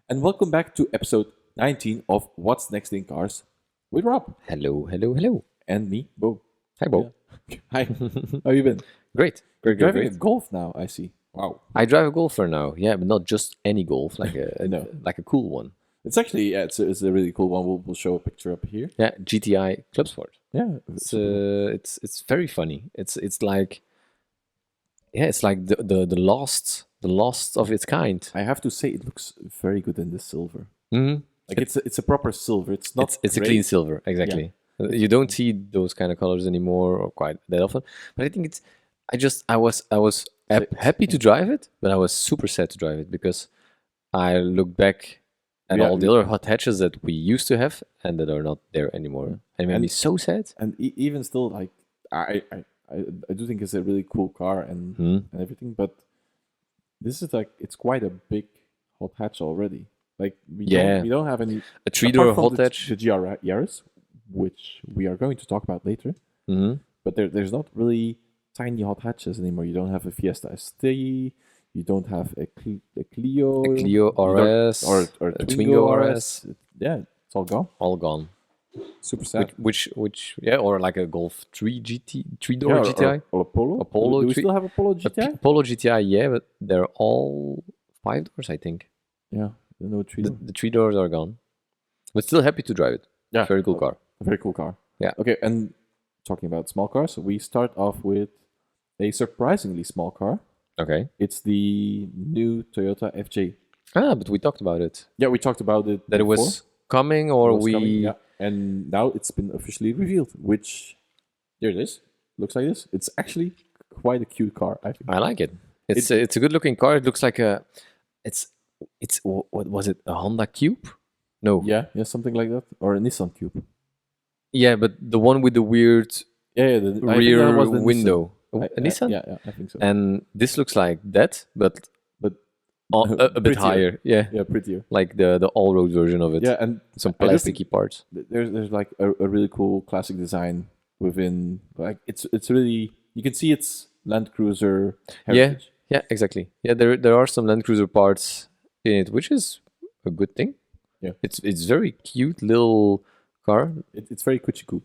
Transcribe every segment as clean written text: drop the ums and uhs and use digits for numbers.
And welcome back to episode 19 of What's Next in Cars with Rob Hello, hello, hello. and me, Beau. Hi, Bo. Yeah. Hi, how you been? Great, You're great, great, driving a great. Golf now, I see. Wow. I drive a Golfer now, yeah, but not just any Golf, like No. like a cool one. It's actually, it's a really cool one. We'll show a picture up here. Yeah, GTI Club Sport. Yeah. It's very funny. It's like it's like the lost of its kind. I have to say, it looks very good in this silver. Mm-hmm. Like it's a proper silver. It's not. It's a gray. clean silver, exactly. You don't see those kind of colors anymore, or quite that often. But I think it's. I was happy to drive it, but I was super sad to drive it because I look back at Yeah, all the other hot hatches that we used to have and that are not there anymore. And it made me so sad. And even still, like I do think it's a really cool car and everything, but this is like it's quite a big hot hatch already. Like we don't have any A three-door apart from hot hatch. the GR Yaris, which we are going to talk about later. Mhm. But there's not really tiny hot hatches anymore. You don't have a Fiesta ST. You don't have a Clio. Clio you don't- RS or a Twingo, Twingo RS. Yeah, it's all gone. all gone. Super sad. Which or like a Golf 3 GT, three-door Yeah, GTI. or a Polo. A Polo Do we three- still have a Polo A GTI? Polo GTI, yeah, but they're all 5 doors, I think. Yeah, no three. The 3 doors are gone. But still happy to drive it. Yeah, Very cool car. A very cool car. Yeah. Okay, and talking about small cars, we start off with a surprisingly small car. Okay. It's the new Toyota FJ. But we talked about it. Yeah, we talked about it. That it before. was coming, or It was we. coming, yeah. And now it's been officially revealed, which there it is. Looks like this. It's actually quite a cute car, I think. I like it. It's a good looking car. It looks like a. It's what was it? A Honda Cube? No. Yeah, something like that. Or a Nissan Cube. Yeah, but the one with the weird Yeah, I think that rear was the window. Nissan. A Nissan? Yeah, I think so. And this looks like that, but But a bit prettier. higher. Yeah. yeah, prettier. Like the all road version of it. Yeah, and Some I do think plasticky parts. there's like a really cool classic design within. Like it's really you can see it's Land Cruiser heritage. Yeah, exactly. Yeah, there are some Land Cruiser parts in it, which is a good thing. Yeah. It's very cute little car. It's very kuchiku.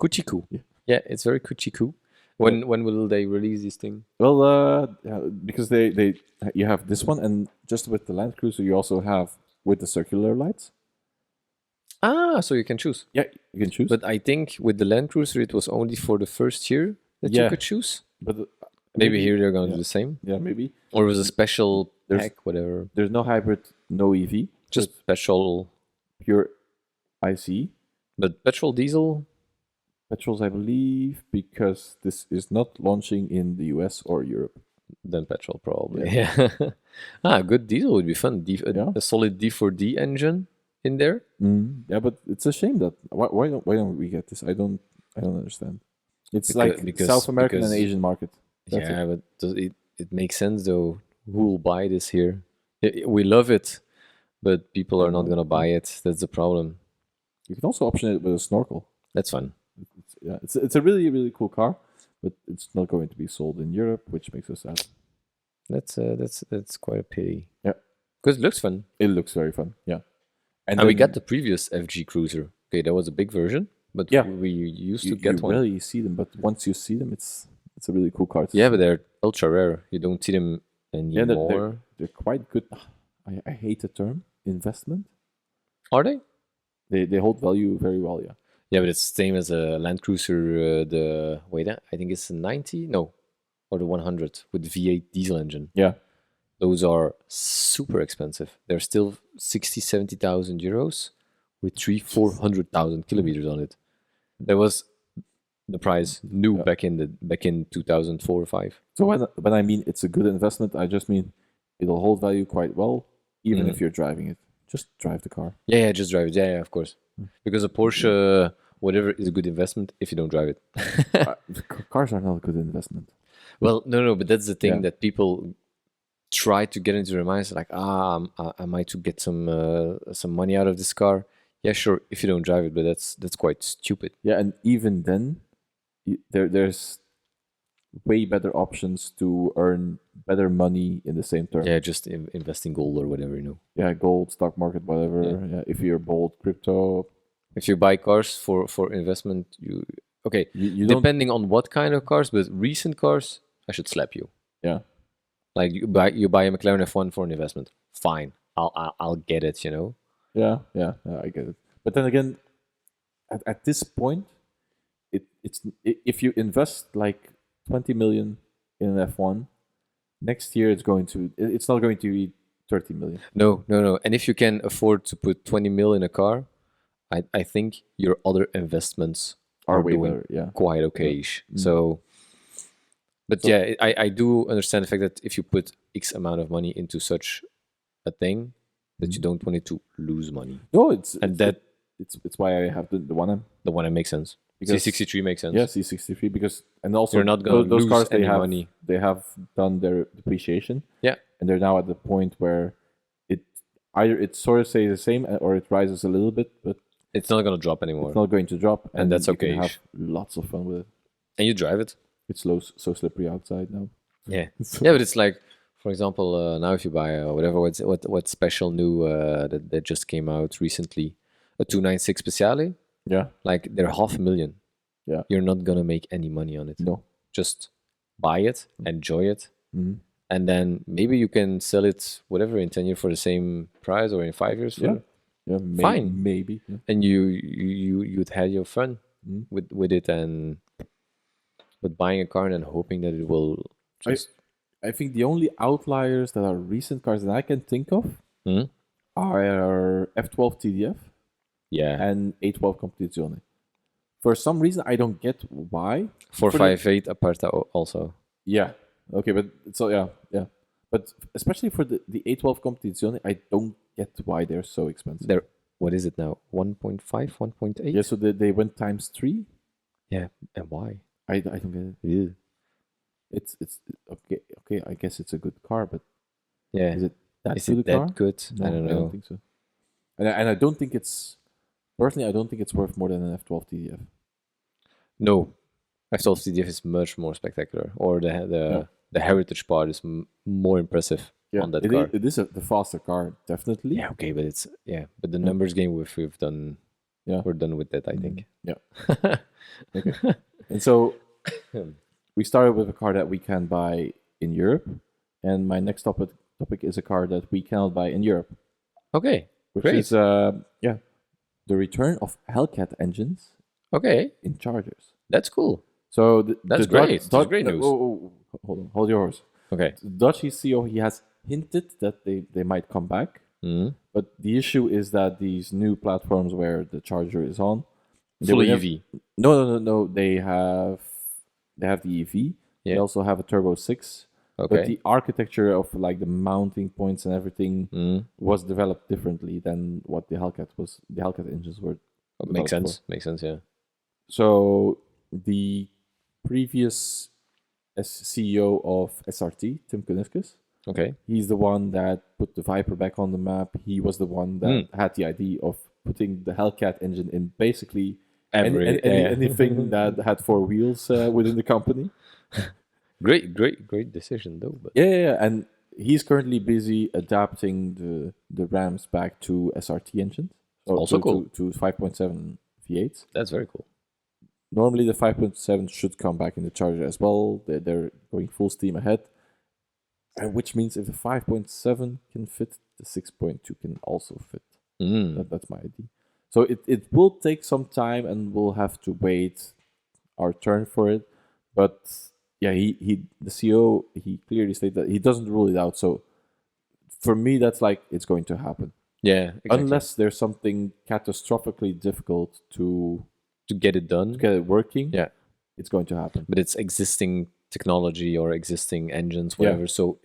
Kuchiku. Yeah. Yeah, it's very kuchiku. When will they release this thing? Well, because they you have this one, and just with the Land Cruiser, you also have with the circular lights. So you can choose. Yeah, you can choose. But I think with the Land Cruiser, it was only for the first year that you Yeah. could choose. But Maybe here they're going to yeah. do the same. Yeah, maybe Or it was a special There's- pack, whatever. there's no hybrid, no EV, Just petrol. pure IC. But petrol, diesel. Petrols, I believe, because this is not launching in the US or Europe. Then petrol, probably. Yeah. Good diesel would be fun. Yeah. A solid D4D engine in there. Yeah, but it's a shame that why don't we get this? I don't understand. It's Because- like because- South American because- and Asian market. That's Yeah, but it makes sense though. Who will buy this here? We love it, but people are not gonna buy it. That's the problem. You can also option it with a snorkel. That's fun. It's a really cool car, but it's not going to be sold in Europe, which makes us sad. That's quite a pity. Yeah. Because it looks fun. It looks very fun. Yeah, And we then got the previous FG Cruiser. Okay, that was a big version, but Yeah. we used you, to get you one. rarely see them, but once you see them, it's a really cool car. to Yeah, see. but they're ultra rare. You don't see them Yeah, anymore. they're quite good. I hate the term investment. Are they? They hold value very well. Yeah. Yeah, but it's the same as a Land Cruiser. I think it's a 90. No, or the 100 with V8 diesel engine. Yeah. Those are super expensive. They're still 60, 70,000 euros with 400,000 kilometers on it. That was the price new Yeah. back in 2004 or 5. So when I mean it's a good investment, I just mean it'll hold value quite well, even if you're driving it. Just drive the car. Yeah, just drive it. Yeah, of course. Because a Porsche, whatever, is a good investment if you don't drive it. Cars are not a good investment. Well, no, but that's the thing Yeah. that people try to get into their minds. Like, I might to get some money out of this car. Yeah, sure, if you don't drive it, but that's quite stupid. Yeah, and even then, there's way better options to earn better money in the same term. Yeah, just invest in gold or whatever, Yeah, gold, stock market, whatever. Yeah, if you're bold, crypto. If you buy cars for investment, you depending on what kind of cars, but recent cars, I should slap you. Yeah. Like you buy a McLaren F1 for an investment. Fine, I'll get it. Yeah, I get it. But then again, at this point, if you invest like 20 million in an F1, next year it's not going to be 30 million. No. And if you can afford to put 20 mil in a car, I think your other investments are way doing better, quite okay-ish. Mm-hmm. So, I do understand the fact that if you put X amount of money into such a thing, that you don't want it to lose money. No, it's why I have the 1M. The 1M makes sense. Because C63 makes sense. Yeah, C63 because and also you're not going to lose cars any money. They have done their depreciation. Yeah, and they're now at the point where it sort of stays the same or it rises a little bit, but it's not going to drop anymore. It's not going to drop, and that's okay. You can have lots of fun with it. And you drive it. It's so slippery outside now. Yeah, yeah, but it's like, for example, now if you buy what special new that just came out recently, a 296 Speciale. Yeah, like they're $500,000. Yeah, you're not gonna make any money on it. No, just buy it, enjoy it, and then maybe you can sell it whatever in 10 years for the same price or in 5 years. Fine, maybe. Yeah. And you'd had your fun with it, but buying a car and then hoping that it will. I think the only outliers that are recent cars that I can think of are F12 TDF. Yeah, and A12 Competizione. For some reason, I don't get why. 458 Aperta also. Yeah. Okay, but so yeah. But especially for the A12 Competizione, I don't get why they're so expensive. What is it now? 1.5, 1.8? Yeah, so they went times 3. Yeah, and why? I don't get it. Yeah. It's okay. I guess it's a good car, but yeah, is it that good? No, I don't know. I don't think so. And I don't think it's. Personally, I don't think it's worth more than an F12 TDF. No, F12 TDF is much more spectacular. Or the heritage part is more impressive on that car. It is the faster car, definitely. Yeah, okay, but but the numbers game we've done. Yeah, we're done with that, I think. Yeah. Okay. And so we started with a car that we can buy in Europe, and my next topic is a car that we cannot buy in Europe. Okay, which great. Is the return of Hellcat engines. Okay. In Chargers. That's cool. So that's great. That's great news. Hold your horse. Okay. The Dutch CEO, he has hinted that they might come back. But the issue is that these new platforms where the Charger is on, full EV. No. They have the EV. Yeah. They also have a Turbo 6. Okay. But the architecture of like the mounting points and everything was developed differently than what the Hellcat was. The Hellcat engines were. Makes sense. Makes sense. Yeah. So the previous CEO of SRT, Tim Kuniskis, okay, he's the one that put the Viper back on the map. He was the one that had the idea of putting the Hellcat engine in basically anything that had 4 wheels within the company. Great decision though. But. Yeah, and he's currently busy adapting the Rams back to SRT engines. Also cool. To 5.7 V8s. That's very cool. Normally the 5.7 should come back in the Charger as well. They're going full steam ahead. Which means if the 5.7 can fit, the 6.2 can also fit. That's my idea. So it will take some time and we'll have to wait our turn for it. But yeah, the CEO, he clearly stated that he doesn't rule it out. So for me, that's like it's going to happen. Yeah, exactly. Unless there's something catastrophically difficult to get it done, to get it working. Yeah, it's going to happen. But it's existing technology or existing engines, whatever. Yeah. So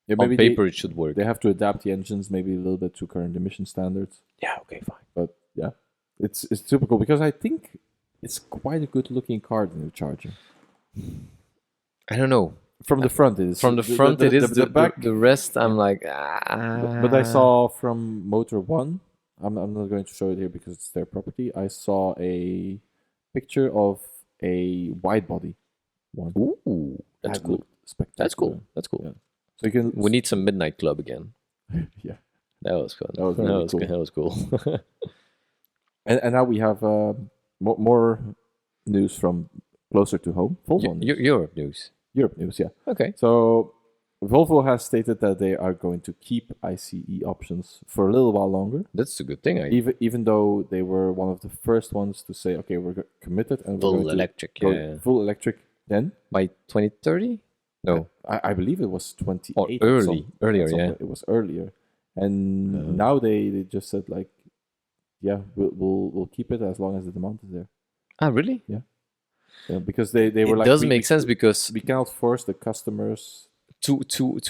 maybe on paper it should work. They have to adapt the engines maybe a little bit to current emission standards. Yeah, okay, fine. But yeah, it's typical because I think it's quite a good looking car, the new Charger. I don't know. From the front it is. From the front it is. The back. The rest I'm like. But I saw from Motor One. I'm not going to show it here because it's their property. I saw a picture of a wide body. one. Ooh, that's That cool. looked spectacular. That's cool. That's cool. Yeah. So you can. We need some midnight club again. Yeah. That was fun. That was really cool. That was cool. And now we have more news from closer to home. Volvo news. Europe news. Europe news, yeah. Okay. So Volvo has stated that they are going to keep ICE options for a little while longer. That's a good thing. Even though they were one of the first ones to say, okay, we're committed and we're Full going electric. to Yeah. go full electric then. By 2030? No. I believe it was 28. Or earlier, yeah. It was earlier. And now they just said like, yeah, we'll keep it as long as the demand is there. Ah, really? Yeah. Yeah, because they were like, it does make sense because we cannot force the customers to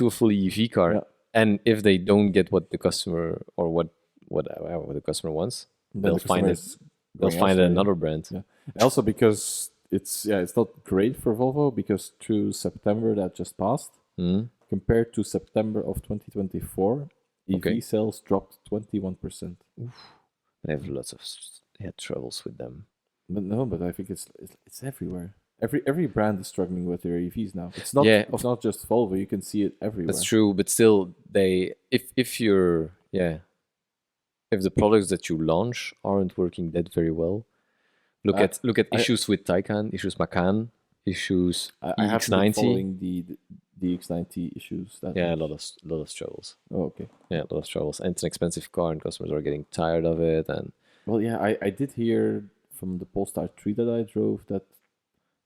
a full EV car, Yeah. and if they don't get what the customer or what the customer wants, they'll find it. They'll find another brand. Yeah. Also because it's not great for Volvo because through September that just passed, compared to September of 2024, EV sales dropped 21%. I have lots of troubles with them. But I think it's everywhere. Every brand is struggling with their EVs now. It's not not just Volvo. You can see it everywhere. That's true, but still, if the products that you launch aren't working that very well, look at issues with Taycan, issues Macan, issues I have been EX90. following the X90 issues. A lot of troubles. Oh, okay. Yeah, a lot of troubles, and it's an expensive car, and customers are getting tired of it. And well, yeah, I did hear from the Polestar 3 that I drove that,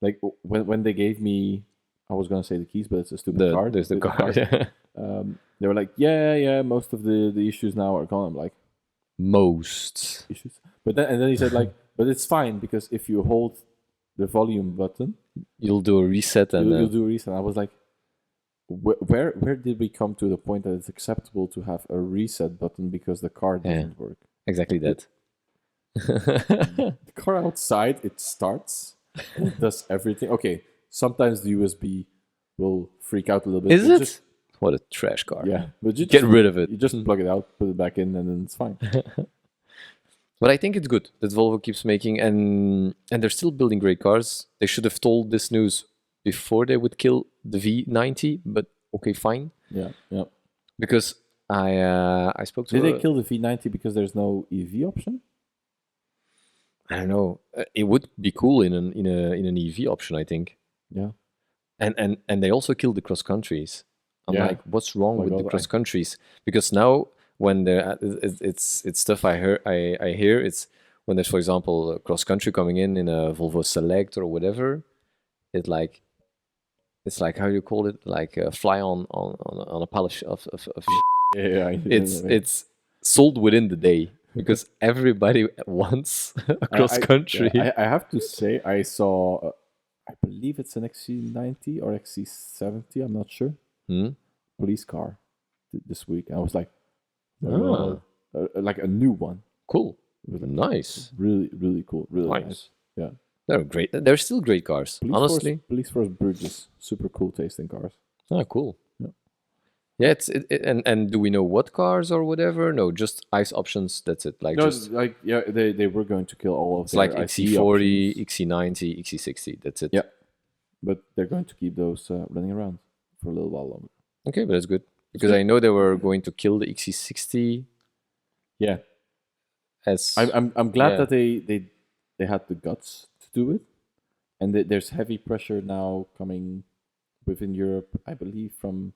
like, when they gave me, I was gonna say the keys, but it's a stupid car. There's the car. Yeah. They were like, yeah, most of the issues now are gone. I'm like, most issues, but then he said like, but it's fine because if you hold the volume button, you'll do a reset and you'll do a reset. I was like, where did we come to the point that it's acceptable to have a reset button because the car doesn't work? Exactly that. The car outside, it starts, it does everything. Okay, sometimes the USB will freak out a little bit. Is it? What a trash car. Yeah, but you get rid of it. You just plug it out, put it back in, and then it's fine. But I think it's good that Volvo keeps making, and they're still building great cars. They should have told this news before they would kill the V90, but okay, fine. Yeah. Because I spoke to. Did they kill the V90 because there's no EV option? I don't know. It would be cool in an EV option, I think. Yeah. And they also killed the cross countries. I'm like, what's wrong with the cross countries? Because now when it's stuff I hear it's when there's, for example, a cross country coming in a Volvo Select or whatever, it's like how do you call it, like a fly on a pile of it's sold within the day because everybody wants a cross country. I have to say, I saw I believe it's an XC90 or XC70, I'm not sure, police car this week. I was like, like a new one. Cool. Nice. Really, really cool. Really nice. Yeah. They're great. They're still great cars, honestly. Police Force Bridges, super cool tasting cars. Oh, cool. Yeah, and do we know what cars or whatever? No, just ICE options. That's it. Like they were going to kill all of. It's like XC40, XC90, XC60. That's it. Yeah, but they're going to keep those running around for a little while longer. Okay, but that's good because I know they were going to kill the XC60. Yeah, as I'm glad that they had the guts to do it, and there's heavy pressure now coming within Europe, I believe, from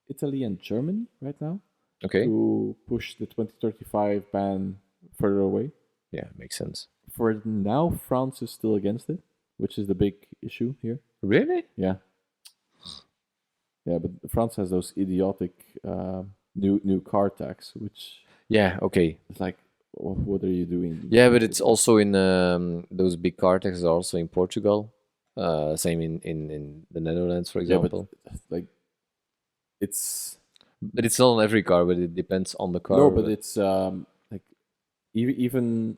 Italy and Germany right now. Okay. To push the 2035 ban further away. Yeah, makes sense. For now, France is still against it, which is the big issue here. Really? Yeah. Yeah, but France has those idiotic new car tax, which... Yeah, okay. It's like, what are you doing? Yeah, but it's also in... those big car taxes are also in Portugal. Same in the Netherlands, for example. Yeah, but like... It's... But it's not on every car, but it depends on the car. No, but it's like even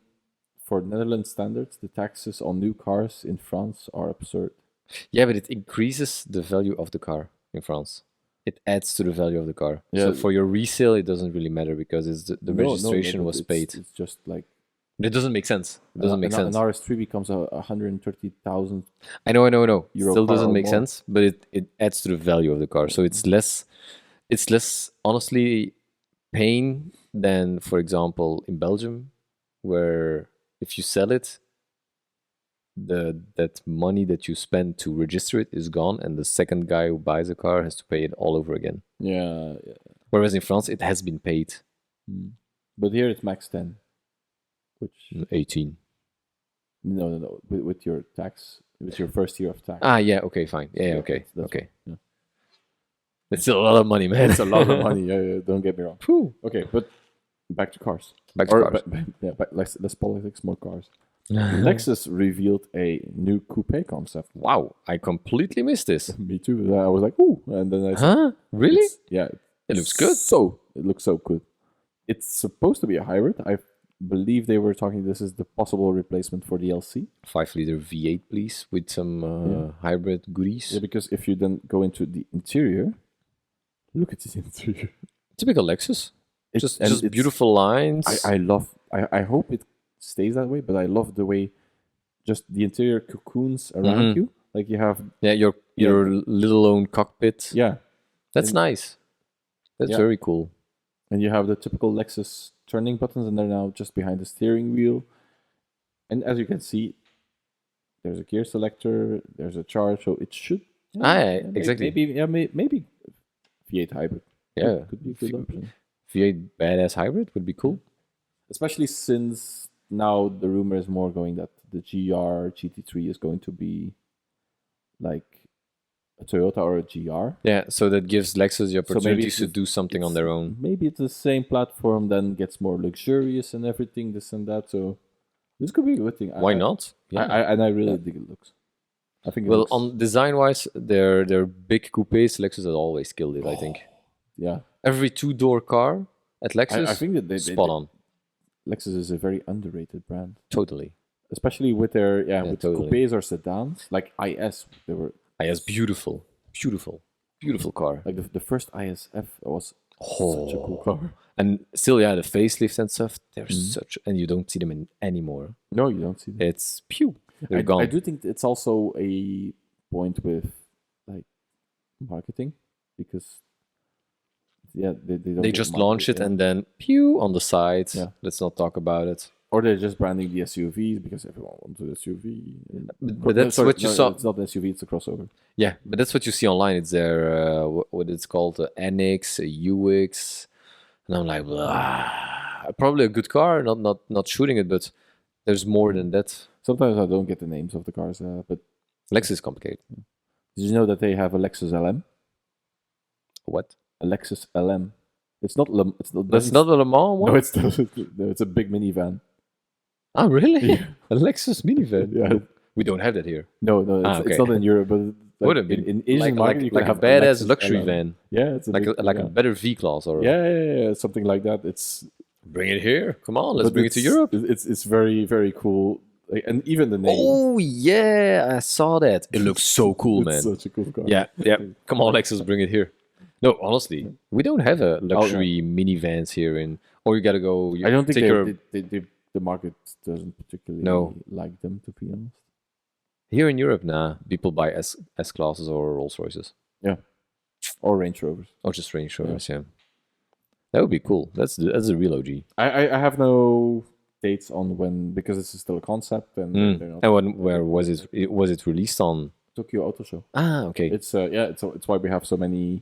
for Netherlands standards, the taxes on new cars in France are absurd. Yeah, but it increases the value of the car in France. It adds to the value of the car. Yeah. So for your resale, it doesn't really matter because it's the registration was paid. It's just like It doesn't make sense. It doesn't make sense. An RS3 becomes a 130,000. I know. Euro Still car doesn't or make more. sense, but it adds to the value of the car. So it's less honestly pain than, for example, in Belgium, where if you sell it, that money that you spend to register it is gone, and the second guy who buys a car has to pay it all over again. Yeah. Whereas in France, it has been paid. But here it's max 10, which 18. no, with your tax, with your first year of tax. Yeah, okay, fine. Yeah, okay. Yeah. It's still a lot of money, man. It's a lot of money. Yeah, don't get me wrong. Whew. Okay, but back to cars. Cars. Less politics, more cars. Lexus revealed a new coupe concept. Wow, I completely missed this. Me too. I was like, ooh, and then I said, Huh? Really? It looks good. It looks so good. It's supposed to be a hybrid. I believe they were talking. This is the possible replacement for the LC. 5-liter V8, please, with some hybrid goodies. Yeah, because if you then go into the interior, look at the interior. Typical Lexus. It's Just beautiful lines. I hope it stays that way, but I love the way just the interior cocoons around you. Like you have your little own cockpit. Yeah. That's nice. That's very cool. And you have the typical Lexus turning buttons, and they're now just behind the steering wheel. And as you can see, there's a gear selector, there's a charge, so it should exactly. Maybe V8 hybrid. Yeah. Could be a good option. V8 badass hybrid would be cool. Especially since now the rumor is more going that the GT3 is going to be like a Toyota or a GR. Yeah, so that gives Lexus the opportunity to do something on their own. Maybe it's the same platform, then gets more luxurious and everything, this and that. So this could be a good thing. Why not? Yeah. I really dig it looks. I think. On design-wise, their big coupes, Lexus has always killed it. I think. Yeah. Every 2-door car at Lexus, I think that spot on. Lexus is a very underrated brand. Totally. Especially with their totally. coupes or sedans, like IS. They were IS, beautiful car. Like the first ISF was such a cool car. And still, the facelifts and stuff. They're and you don't see them anymore. No, you don't see them. It's they're gone. I do think it's also a point with like marketing, because they just launch it and then on the side. Yeah. Let's not talk about it. Or they're just branding the SUVs because everyone wants an SUV. But that's what you saw. It's not an SUV; it's a crossover. Yeah, but that's what you see online. It's their what it's called, NX, UX, and I'm like, blah. Probably a good car. Not shooting it, but there's more than that. Sometimes I don't get the names of the cars, but Lexus is complicated. Did you know that they have a Lexus LM? What? A Lexus LM. It's not. That's not a Le Mans one. No, it's a big minivan. Oh, really? Yeah. A Lexus minivan? Yeah. We don't have that here. No, it's not in Europe, but would have been in Asian market, you like can a have badass a luxury LM. van. Yeah, it's a better V class or something like that. It's bring it here. Come on, let's bring it to Europe. It's very, very cool. Like, and even the name. Oh yeah, I saw that. It looks so cool, man. It's such a cool car. Yeah. Come on, Lexus, bring it here. No, honestly, we don't have a luxury minivans here or you gotta go. I don't think the market doesn't particularly like them, to be honest. Here in Europe, people buy S classes or Rolls Royces. Yeah, or Range Rovers. Or just Range Rovers. Yeah, that would be cool. That's a real OG. I have no dates on when, because this is still a concept and where was it? Was it released on Tokyo Auto Show? Okay. It's it's why we have so many.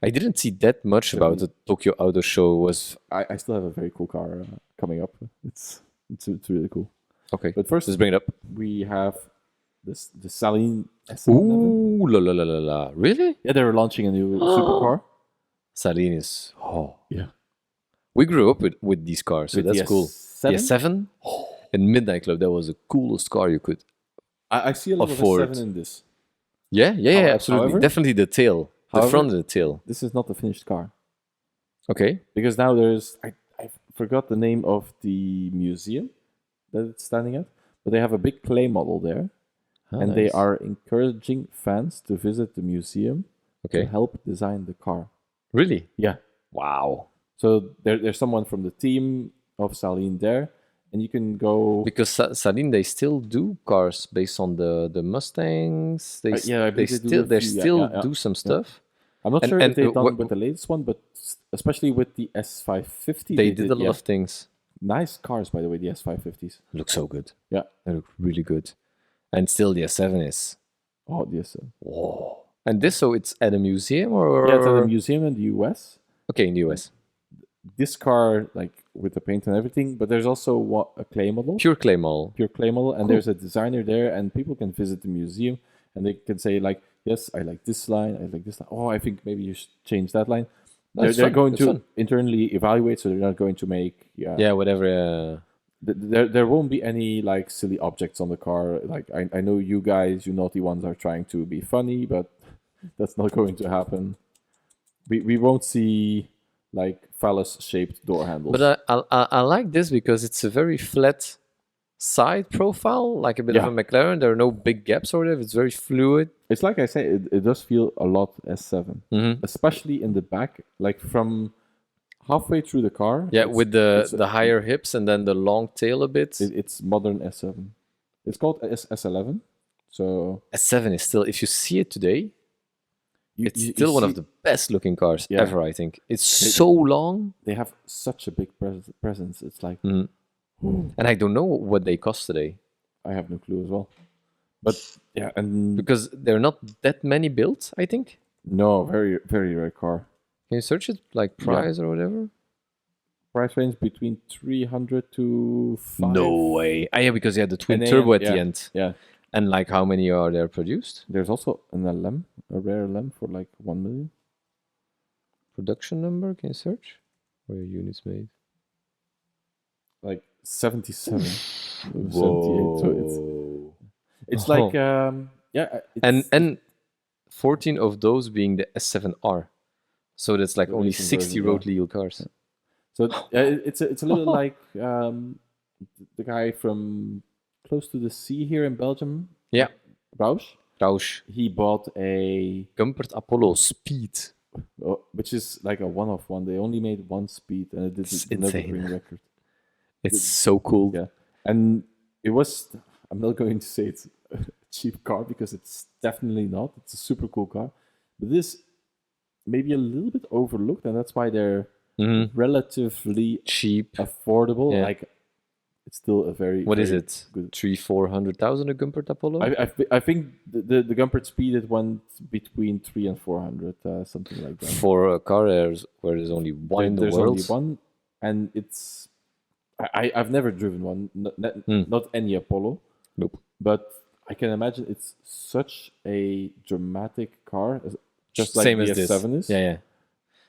I didn't see that much about the Tokyo Auto Show. I still have a very cool car coming up. It's really cool. Okay, but first, let's bring it up. We have the Saleen S11. Ooh, la. Really? Yeah, they're launching a new supercar. Saleen is yeah. We grew up with these cars, so with that's cool. The S7 in Midnight Club, that was the coolest car you could. I see a lot afford. of S7 in this. Yeah, absolutely. However, definitely the tail. The front of the tail. This is not the finished car. Okay. Because now there's... I forgot the name of the museum that it's standing at, but they have a big clay model there. And they are encouraging fans to visit the museum to help design the car. Really? Yeah. Wow. So there's someone from the team of Saleen there, and you can go. Because Saleen, they still do cars based on the Mustangs. They I they believe they do still a they few, still yeah. do some stuff. I'm not And- sure and, if they've done what- with the latest one, but especially with the S550, They did a lot yeah. of things. Nice cars, by the way, the S550s. Look so good. Yeah. They look really good. And still the S7 is. Oh, yes. Whoa. And this, so it's at a museum or? Yeah, it's at a museum in the US. Okay, in the US. This car, like with the paint and everything, but there's also a clay model. Pure clay model. Pure clay model, and Cool. there's a designer there, and people can visit the museum, and they can say like, yes, I like this line, I like this line. Oh, I think maybe you should change that line. That's They're fun. going That's to fun. internally evaluate, so they're not going to make Yeah, whatever. There won't be any like silly objects on the car. Like I know you guys, you naughty ones, are trying to be funny, but that's not going to happen. We won't see like phallus-shaped door handles. But I like this because it's a very flat side profile, like a bit of Yeah. a McLaren. There are no big gaps or whatever. It's very fluid. It's like I say, it does feel a lot S7, Mm-hmm. especially in the back, like from halfway through the car. Yeah, it's- with it's- the higher hips and then the long tail a bit. It's modern S7. It's called S11. So S7 is still, if you see it today, it's you still one of see the best looking cars Yeah. ever, I think. It's so long. they have such a big presence. It's like Mm. And I don't know what they cost today I have no clue as well. But yeah, and because there are not that many built, I think. no, very very rare car. Can you search it, like price or whatever? Price range between 300 to 5. way. Ah, yeah, because you had the twin And then, turbo at the yeah. end. Yeah, And like how many are there produced? there's also an LM, a rare LM for like 1 million. Production number, can you search? Where are units made? Like 77, 78. So it's like it's, And 14 of those being the S7R. So that's like The only racing 60 version, road yeah. legal cars. so it's a little like the guy from close to the sea here in Belgium. Yeah. Rausch. Rausch. He bought a Gumpert Apollo Speed. which is like a one-off one. They only made one speed, and it did It's the insane. Nürburgring record. It's so cool. Yeah, and it was. I'm not going to say it's a cheap car because it's definitely not. It's a super cool car, but this maybe a little bit overlooked, and that's why they're Mhm. relatively Cheap. affordable. Yeah. Like it's still a very What is very it? good. 300,000-400,000 a Gumpert Apollo? I think the Gumpert speed it went between 300 and 400, something like that. For a car where there's only one in the There's world. only one, and it's I've never driven one, not any Apollo. Nope. But I can imagine it's such a dramatic car, just like Same the as this. S7 is. Yeah.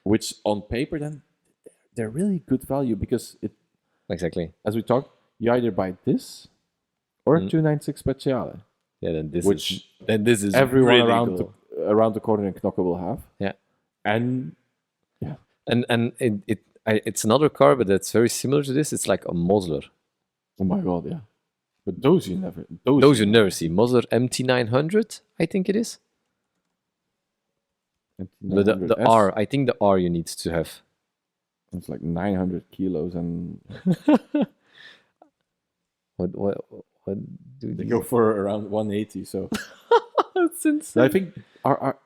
Which on paper then they're really good value because it, Exactly. as we talked, you either buy this or a Mm. 296 Speciale, Yeah, then this which is everyone really around cool. around the corner in Knokke will have. Yeah. And And it's another car, but that's very similar to this. It's like a Mosler. oh my god, yeah. But those you never Those you never see. Mosler MT900, I think it is. But the 900S, R, I think the R you need to have. it's like 900 kilos, and What do they these? go for around 180. So That's So insane. I think are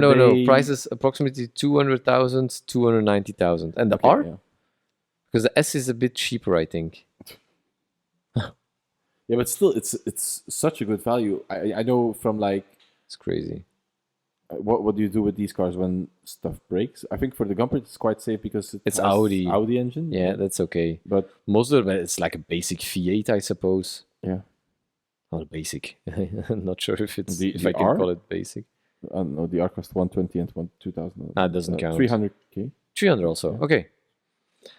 No, they... prices approximately 200,000, 290,000. And the Okay, R? yeah. Because the S is a bit cheaper, I think. Yeah, but still, it's such a good value. I know from like It's crazy. what do you do with these cars when stuff breaks? I think for the Gumpert it's quite safe because It's has Audi. engine. Yeah, that's okay. But Mosler, but it's like a basic V8, I suppose. yeah, Not basic. I'm not sure if it's The- if the I can R? call it basic. I don't know, the R cost 120 and 2000. Ah, it doesn't count. 300k. 300 also. Yeah. Okay.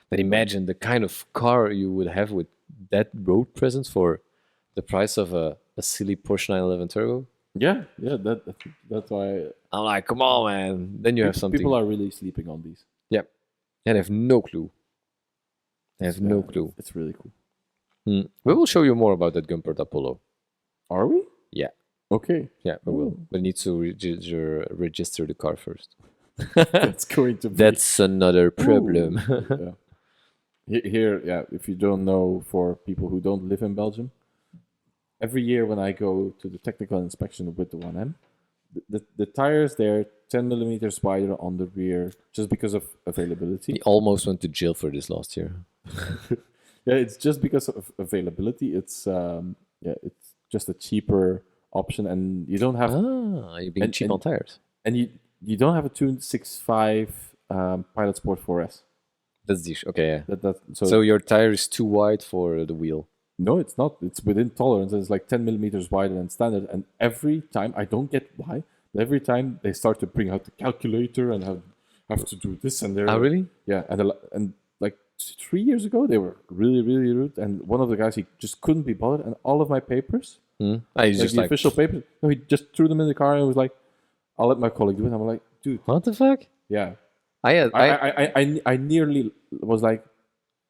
But imagine the kind of car you would have with that road presence for the price of a silly Porsche 911 Turbo. Yeah, that's why I'm like, come on, man. Then you have something. people are really sleeping on these. Yep. And they have no clue. They have no Yeah, clue. It's really cool. We will show you more about that Gumpert Apollo. Are we? Yeah. Okay. Yeah, we will. Ooh. We need to register the car first. That's going to be That's another problem. yeah. Here, yeah, if you don't know, for people who don't live in Belgium, every year when I go to the technical inspection with the 1M, the tires, they're 10 millimeters wider on the rear just because of availability. He almost went to jail for this last year. Yeah, it's just because of availability. It's just a cheaper option, and you don't have you're being cheap on tires. And you don't have a tuned 6.5 Pilot Sport 4S. That's the okay. Yeah. So your tire is too wide for the wheel. No, it's not. It's within tolerance. It's like 10 millimeters wider than standard. And every time, I don't get why, but every time they start to bring out the calculator and have to do this and there. Oh, really? Yeah, and like 3 years ago, they were really, really rude. And one of the guys, he just couldn't be bothered. And all of my papers, he's like just the official papers, no, he just threw them in the car and was like, "I'll let my colleague do it." I'm like, dude, what the fuck? Yeah, I nearly was like,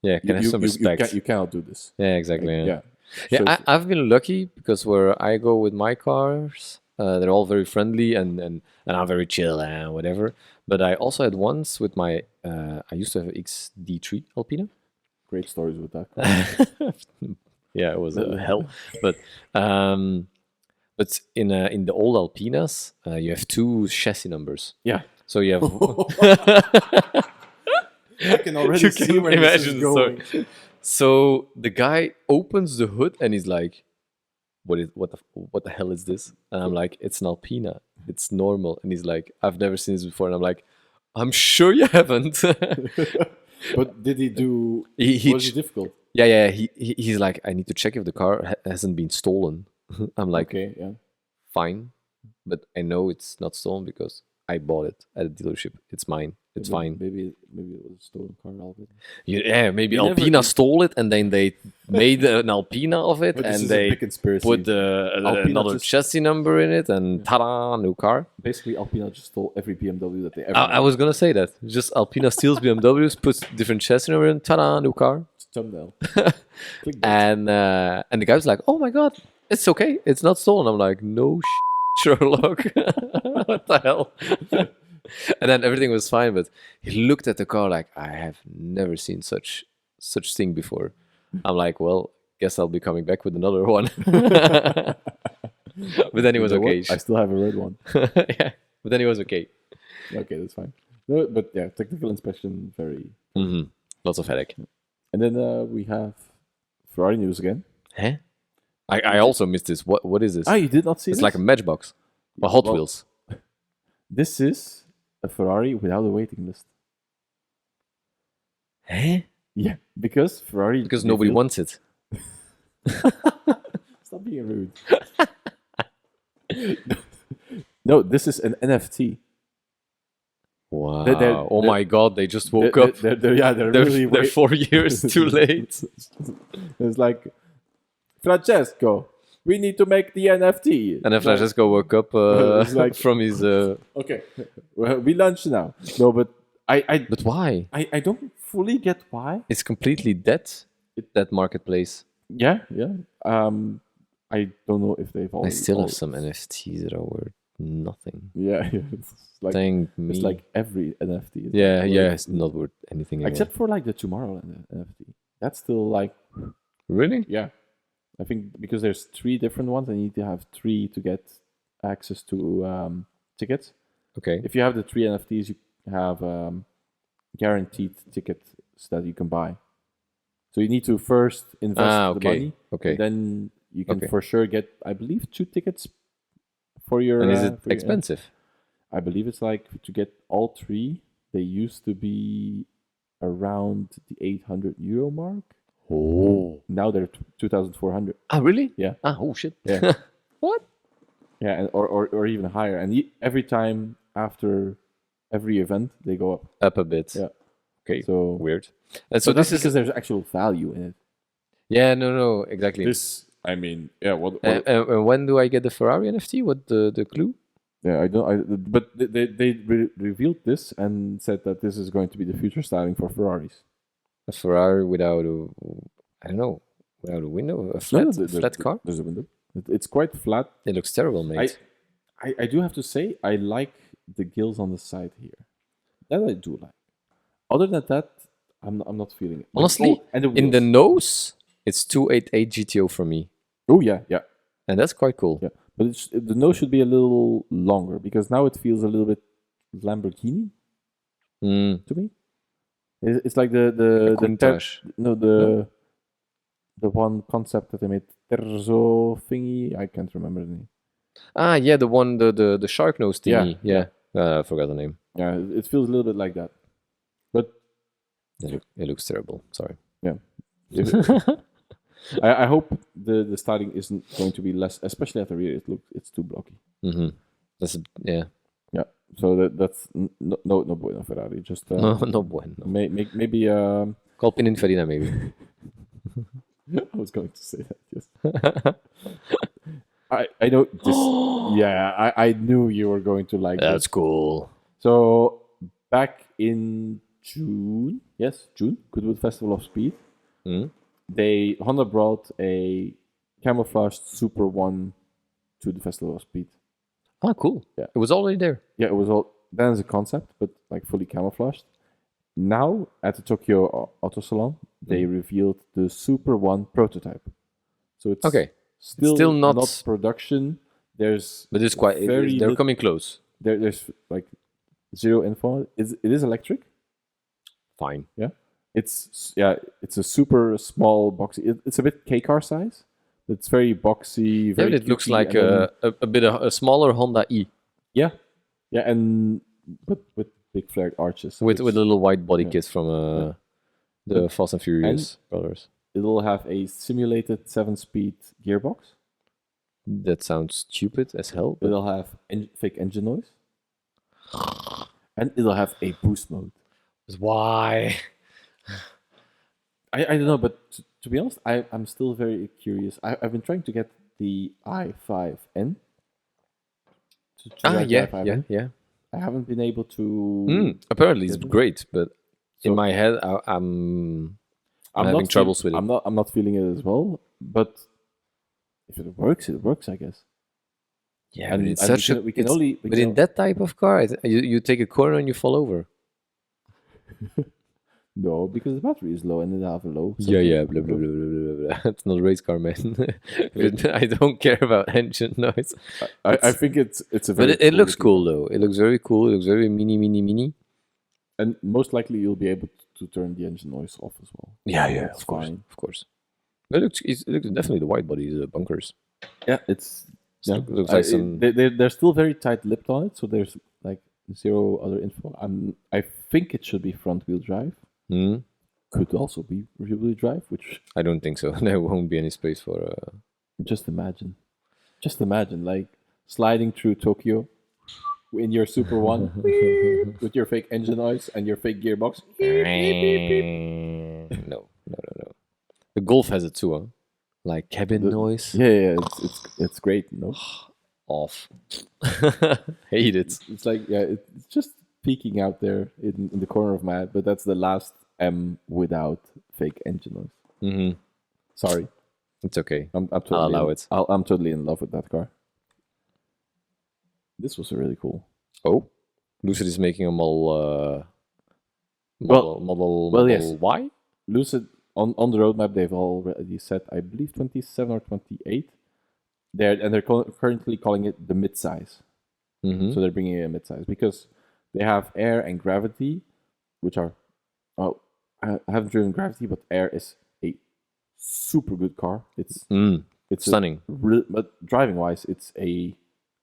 yeah, can I have some respect? You cannot do this. Yeah, exactly. Like, yeah. So I've been lucky because where I go with my cars, they're all very friendly and I'm very chill and whatever. But I also had once with my I used to have XD3 Alpina. Great stories with that car. Yeah, it was hell. But in the old Alpinas, you have 2 chassis numbers. Yeah. So you have. I can already see where this is going. So the guy opens the hood and he's like, "What the hell is this?" And I'm like, "It's an Alpina. It's normal." And he's like, "I've never seen this before." And I'm like, "I'm sure you haven't." But did he do? Was it difficult? Yeah. He's like, "I need to check if the car hasn't been stolen." I'm like, "Okay, yeah, fine, but I know it's not stolen because I bought it at a dealership. It's mine. It's fine." Maybe it was a stolen car, Alvin. Yeah, maybe Alpina stole it and then they made an Alpina of it and they put another chassis number in it and ta-da, new car. Basically, Alpina just stole every BMW that they ever I was gonna say that. Just Alpina steals BMWs, puts different chassis number in, ta-da, new car. Thumbnail. And the guy was like, "Oh my god, it's okay. It's not stolen." I'm like, "No Sherlock." What the hell? And then everything was fine, but he looked at the car like, "I have never seen such thing before." I'm like, "Well, guess I'll be coming back with another one." But then he was okay. I still have a red one. Yeah, but then he was okay. Okay, that's fine. No, but yeah, technical inspection, very... Lots of headache. And then we have Ferrari news again. Huh? I also missed this. What is this? You did not see this? It's like a Matchbox. Or Hot Wheels. This is a Ferrari without a waiting list. Huh? Yeah, because Ferrari... Because nobody wants it. Stop being rude. No, this is an NFT. Wow. Oh my god, they just woke up. They're 4 years too late. It's like, Francesco, we need to make the NFT. And then Francesco woke up from his... Okay, well, we lunch now. No, but But why? I don't fully get why. It's completely dead, that marketplace. Yeah. I don't know if they've already... I still have some NFTs that are worth nothing. Yeah. It's like, Thank me. It's like every NFT. Yeah, it's not worth anything anymore. Except for like the Tomorrowland NFT. That's still like... Really? Yeah. I think because there's 3 different ones, I need to have 3 to get access to tickets. Okay. If you have the 3 NFTs, you have guaranteed tickets that you can buy. So you need to first invest the money. Okay. Then you can for sure get, I believe, 2 tickets for your... And is it expensive? I believe it's like, to get all 3, they used to be around the €800 mark. Oh. Now they're 2,400. Ah, really? Yeah. Oh, shit. Yeah. What? Yeah, and, or even higher. And every time after every event, they go up. Up a bit. Yeah. Okay. So weird. And so that's this is because there's actual value in it. Yeah, no, exactly. I mean, yeah. What and when do I get the Ferrari NFT? What the clue? Yeah, I don't. But they revealed this and said that this is going to be the future styling for Ferraris. A Ferrari without without a window, a flat car. There's a window. It's quite flat. It looks terrible, mate. I do have to say, I like the gills on the side here. That I do like. Other than that, I'm not feeling it. Honestly, and the in the wheels. nose, it's 288 GTO for me, Oh yeah. and that's quite cool. Yeah, but the nose should be a little longer because now it feels a little bit Lamborghini to me. It's like the Countach. the one concept that they made Terzo thingy. I can't remember the name. Ah, yeah, the one the shark nose thingy. Yeah. I forgot the name. Yeah, it feels a little bit like that. But It looks terrible. Sorry. yeah, I hope the styling isn't going to be less, especially at the rear. It's too blocky. Mm-hmm. Yeah. Yeah, so that's no bueno Ferrari. Just No bueno. maybe Call Pininfarina maybe. I was going to say that. Yes. I know this. Yeah, I knew you were going to like That's this. cool. So back in June, Goodwood Festival of Speed, Honda brought a camouflaged Super One to the Festival of Speed. Ah, cool. Yeah. It was already there. Yeah, it was all then as a concept, but like fully camouflaged. Now at the Tokyo Auto Salon, they revealed the Super One prototype. So it's still not production. But it's quite. They're coming close. There's like zero info. It is electric. Fine. Yeah. It's a super small boxy. It's a bit K-car size. It's very boxy. Very it looks cutesy, like a smaller Honda E. Yeah, and but with big flared arches. So with a little white body kit from the Fast and Furious brothers. It'll have a simulated 7-speed gearbox. That sounds stupid as hell. It'll have fake engine noise. And it'll have a boost mode. Why? I don't know, but to be honest, I'm still very curious. I've been trying to get the i5N. Yeah. I haven't been able to. Apparently, it's great, but in my head, I'm having troubles with it. I'm not feeling it as well, but if it works, I guess. Yeah, and it's such a. But in that type of car, you take a corner and you fall over. No, because the battery is low and it have a low. Yeah, blah blah blah blah blah. It's not a race car, man. I don't care about engine noise. I think it's a very. But it looks cool though. It looks very cool. It looks very mini. And most likely you'll be able to turn the engine noise off as well. Yeah, of course. But it looks definitely the white body, the bunkers. Yeah, it's. Yeah, looks like some. They're still very tight-lipped on it, so there's like zero other info. I think it should be front-wheel drive. Could also be rear-wheel drive, which I don't think so. There won't be any space for. Just imagine, like sliding through Tokyo in your Super One with your fake engine noise and your fake gearbox. No. The Golf has it too, huh? Like cabin noise. Yeah, it's great. No, off. Hate it. It's like it's just peeking out there in the corner of my head, but that's the last M without fake engine noise. Mm-hmm. Sorry, it's okay. I'll allow it. I'm totally in love with that car. This was really cool. Oh, Lucid is making a model yes. Y. Lucid on the roadmap they've already said, I believe 27 or 28. They're currently calling it the midsize. Mm-hmm. So they're bringing in a midsize because they have Air and Gravity, which are I haven't driven Gravity, but Air is a super good car. It's stunning. But driving wise, it's a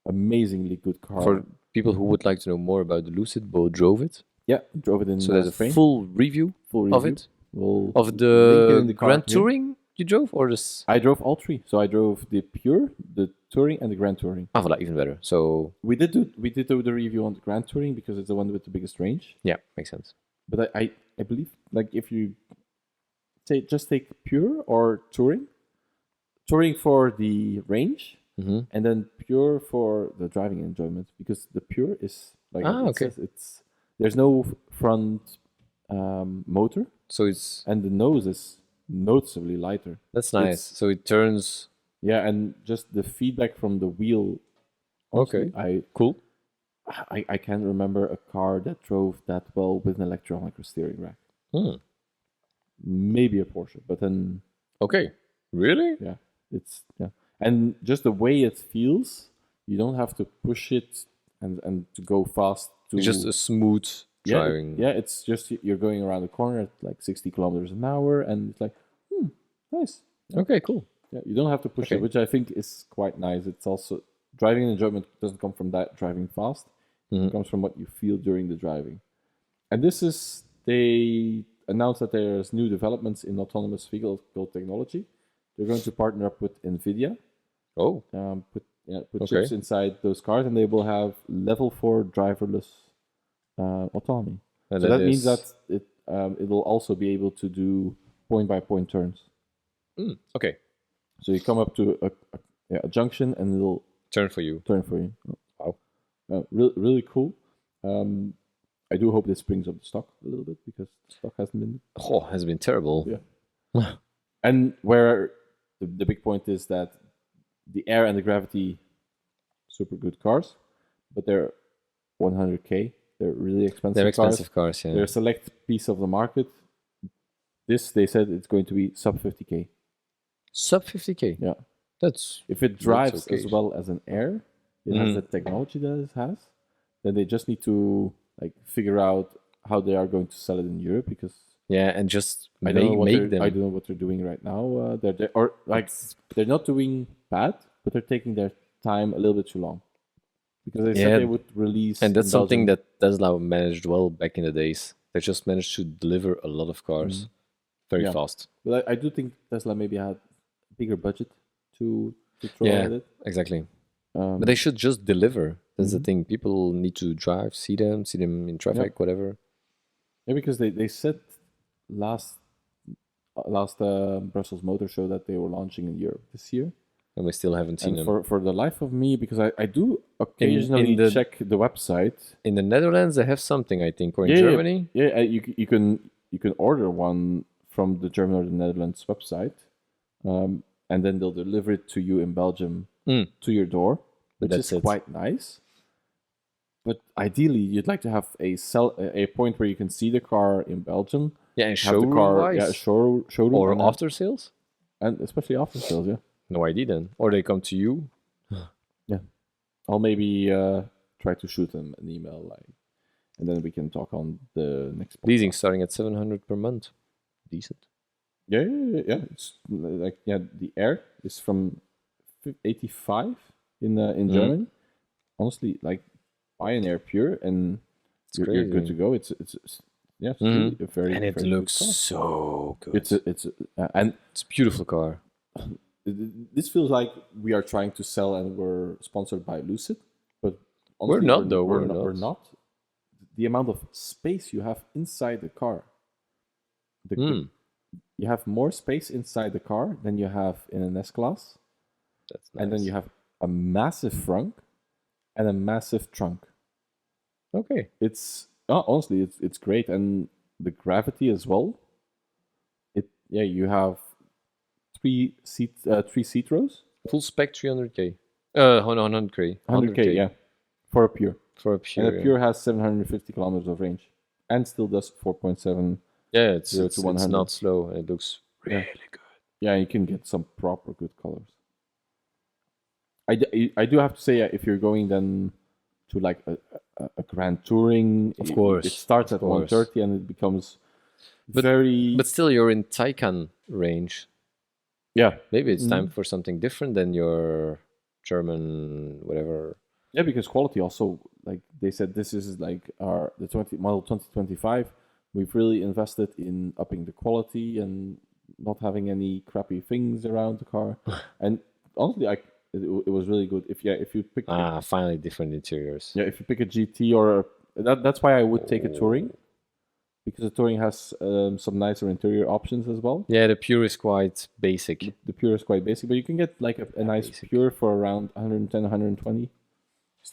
amazingly good car. For people who would like to know more about the Lucid, Beau drove it. Yeah, drove it in. So there's a full review of it. Of the Grand Touring you drove, or this? I drove all three. So I drove the Pure, the Touring, and the Grand Touring. Ah, voilà, even better. So we did do the review on the Grand Touring because it's the one with the biggest range. Yeah, makes sense. But I believe like if you just take Pure or Touring for the range, and then Pure for the driving enjoyment, because the Pure is like it's there's no front motor, so and the nose is noticeably lighter. That's nice. So it turns. Yeah, and just the feedback from the wheel. Honestly, cool. I can't remember a car that drove that well with an electronic steering rack. maybe a Porsche, but then Okay. Really? yeah, and just the way it feels, you don't have to push it and to go fast. It's just a smooth driving. Yeah, it's just you're going around the corner at like 60 kilometers an hour, and it's like, nice. Okay, cool. Yeah, you don't have to push it, which I think is quite nice. It's also driving enjoyment doesn't come from that driving fast. It comes from what you feel during the driving. And they announced that there's new developments in autonomous vehicle technology. They're going to partner up with NVIDIA. Oh. Put chips inside those cars, and they will have level 4 driverless autonomy. And so that means that it will also be able to do point-by-point turns. Okay. So you come up to a junction, and it'll turn for you. Wow. Really cool. I do hope this brings up the stock a little bit, because the stock has been terrible. Yeah. And where the big point is that the Air and the Gravity, super good cars, but they're 100K. They're really expensive. They're expensive cars, yeah. They're a select piece of the market. This, they said, it's going to be sub 50K. Sub 50K? Yeah. If it drives as well as an Air, it has the technology that it has, then they just need to figure out how they are going to sell it in Europe, because and just I don't know what they're doing right now. They're not doing bad, but they're taking their time a little bit too long, because they said they would release. And that's something that Tesla managed well back in the days. They just managed to deliver a lot of cars very fast. But I do think Tesla maybe had a bigger budget to throw at it. Exactly. But they should just deliver. That's the thing. People need to drive, see them in traffic, whatever. Yeah, because they said last Brussels Motor Show that they were launching in Europe this year. And we still haven't seen them. For the life of me, because I do occasionally check the website. In the Netherlands, they have something, I think, or in Germany. Yeah, you can order one from the German or the Netherlands website, and then they'll deliver it to you in Belgium to your door, which is quite nice. But ideally, you'd like to have a point where you can see the car in Belgium. Yeah, and showroom-wise. Showroom. Or after sales. And especially after sales, yeah. No idea then. Or they come to you. Yeah. I'll maybe try to shoot them an email, and then we can talk on the next podcast. Leasing starting at 700 per month. Decent. Yeah. It's the Air is from 85 in Germany. Honestly, buy an Air Pure and you're good to go. It's really a very, and it very looks good car. so good. It's a beautiful car. This feels like we are trying to sell, and we're sponsored by Lucid, but honestly, we're not though. We're not. The amount of space you have inside the car. You have more space inside the car than you have in an S-Class. That's nice. And then you have a massive frunk and a massive trunk. Okay. Honestly, it's great, and the Gravity as well. You have three seat rows. Full spec 300K. 100K. 100K, yeah. For a Pure. And a Pure has 750 kilometers of range, and still does 4.7. Yeah, it's not slow, and it looks really good. Yeah, you can get some proper good colors. I do have to say, if you're going then to a Grand Touring, of course, it starts at 130 and it becomes But still, you're in Taycan range. Yeah. Maybe it's time for something different than your German whatever. Yeah, because quality also, they said, this is model 2025. We've really invested in upping the quality and not having any crappy things around the car. And honestly, it was really good. If you pick finally different interiors. Yeah, if you pick a GT or that's why I would take a Touring, because the Touring has some nicer interior options as well. Yeah, the Pure is quite basic. The Pure is quite basic, but you can get a nice basic Pure for around 110, 120.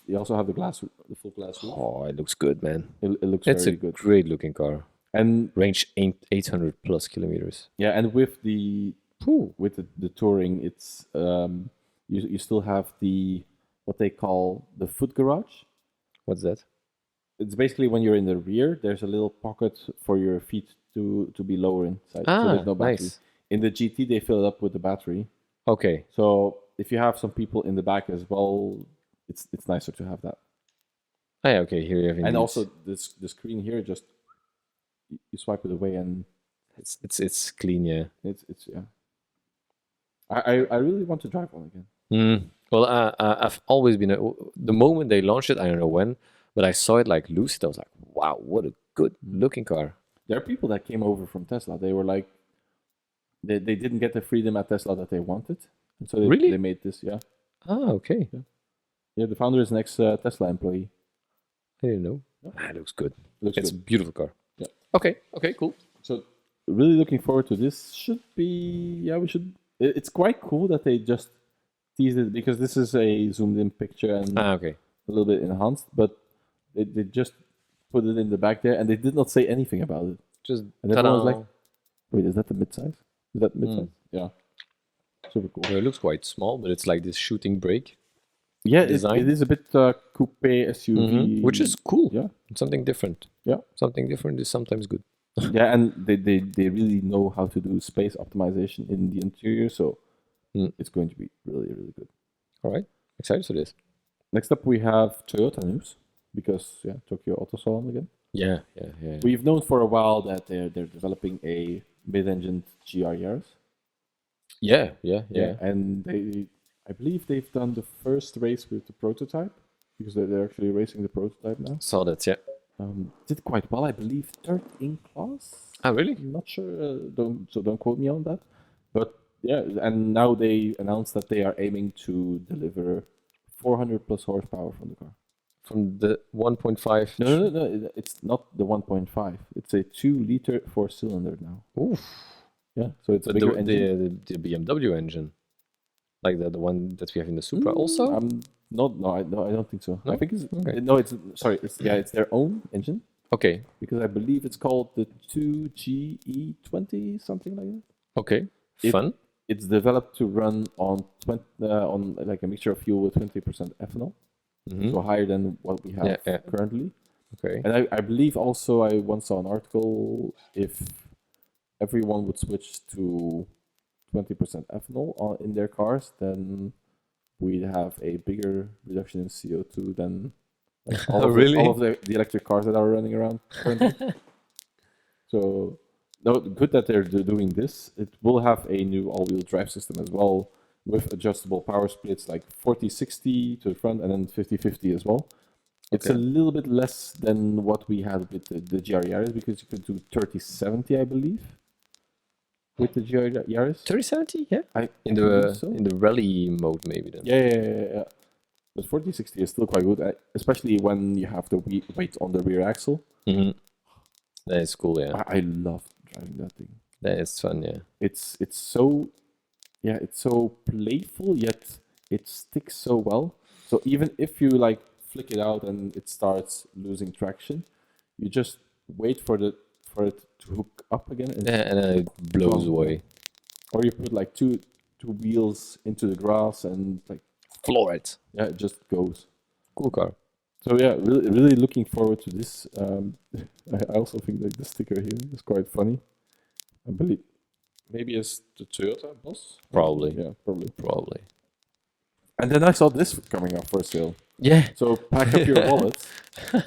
You also have the full glass roof. Oh, it looks good, man. It looks very good. It's a great looking car. And range 800 plus kilometers. Yeah, and with the Touring, it's you still have what they call the foot garage. What's that? It's basically when you're in the rear, there's a little pocket for your feet to be lower inside. So Ah, there's no battery. nice. In the GT, they fill it up with the battery. Okay. So if you have some people in the back as well, it's nicer to have that. Ah, yeah, okay. Here you have. And indeed. also the screen here, just you swipe it away and it's clean, yeah. it's yeah. I really want to drive one again. Well, I've always been the moment they launched it, I don't know when, but I saw it like Lucid. I was like, wow, what a good looking car. There are people that came over from Tesla. They were like, they didn't get the freedom at Tesla that they wanted, and so they made this. Yeah. Ah, okay. Yeah, the founder is an ex-Tesla employee. I didn't know. Yeah. It looks good. It's a beautiful car. Yeah. Okay. Okay. Cool. So really looking forward to this. Should be we should. It's quite cool that they just teased it because this is a zoomed-in picture and okay. a little bit enhanced, but they just put it in the back there and they did not say anything about it. Just and everyone was like, "Wait, is that the midsize? Is that midsize?" Yeah. Super cool. Well, it looks quite small, but it's like this shooting brake. Yeah, it is a bit coupe SUV, which is cool. Yeah, something different. Yeah, something different is sometimes good. Yeah, and they really know how to do space optimization in the interior, so it's going to be really, really good. All right, excited for this. Next up, we have Toyota news because Tokyo Auto Salon again. Yeah. We've known for a while that they're developing a mid-engined GR Yaris. Yeah, and I believe they've done the first race with the prototype because they're actually racing the prototype now. Saw that, yeah. Did quite well, I believe, third in class. Oh, really? I'm not sure. Don't quote me on that. But yeah, and now they announced that they are aiming to deliver 400 plus horsepower from the car. From the 1.5? No, it's not the 1.5. It's a 2-liter 4-cylinder now. Oof. Yeah, so it's a bigger engine. The BMW engine, like the one that we have in the Supra, also. I don't think so. No? I think it's okay. No, it's sorry. It's their own engine. Okay. Because I believe it's called the 2GE20, something like that. Okay. Fun. It's developed to run on like a mixture of fuel with 20% ethanol, so higher than what we have currently. Okay. And I believe also I once saw an article if everyone would switch to 20% ethanol in their cars, then we'd have a bigger reduction in CO2 than all of the electric cars that are running around currently. So, no, good that they're doing this. It will have a new all-wheel drive system as well with adjustable power splits like 40-60 to the front and then 50-50 as well. It's a little bit less than what we had with the GR Yaris because you could do 30-70, I believe, with the GR Yaris. 30-70, yeah. In the rally mode, maybe then. Yeah. But 40-60 is still quite good, especially when you have the weight on the rear axle. That is cool, yeah. I love driving that thing. That is fun, yeah. It's so playful, yet it sticks so well. So even if you like flick it out and it starts losing traction, you just wait for it to hook up again, and then it blows away. Or you put like two wheels into the grass and like floor it. Yeah, it just goes. Cool car. So yeah, really looking forward to this. I also think like the sticker here is quite funny. I believe maybe it's the Toyota boss. Probably. Yeah, probably. And then I saw this coming up for sale. Yeah. So pack up your wallet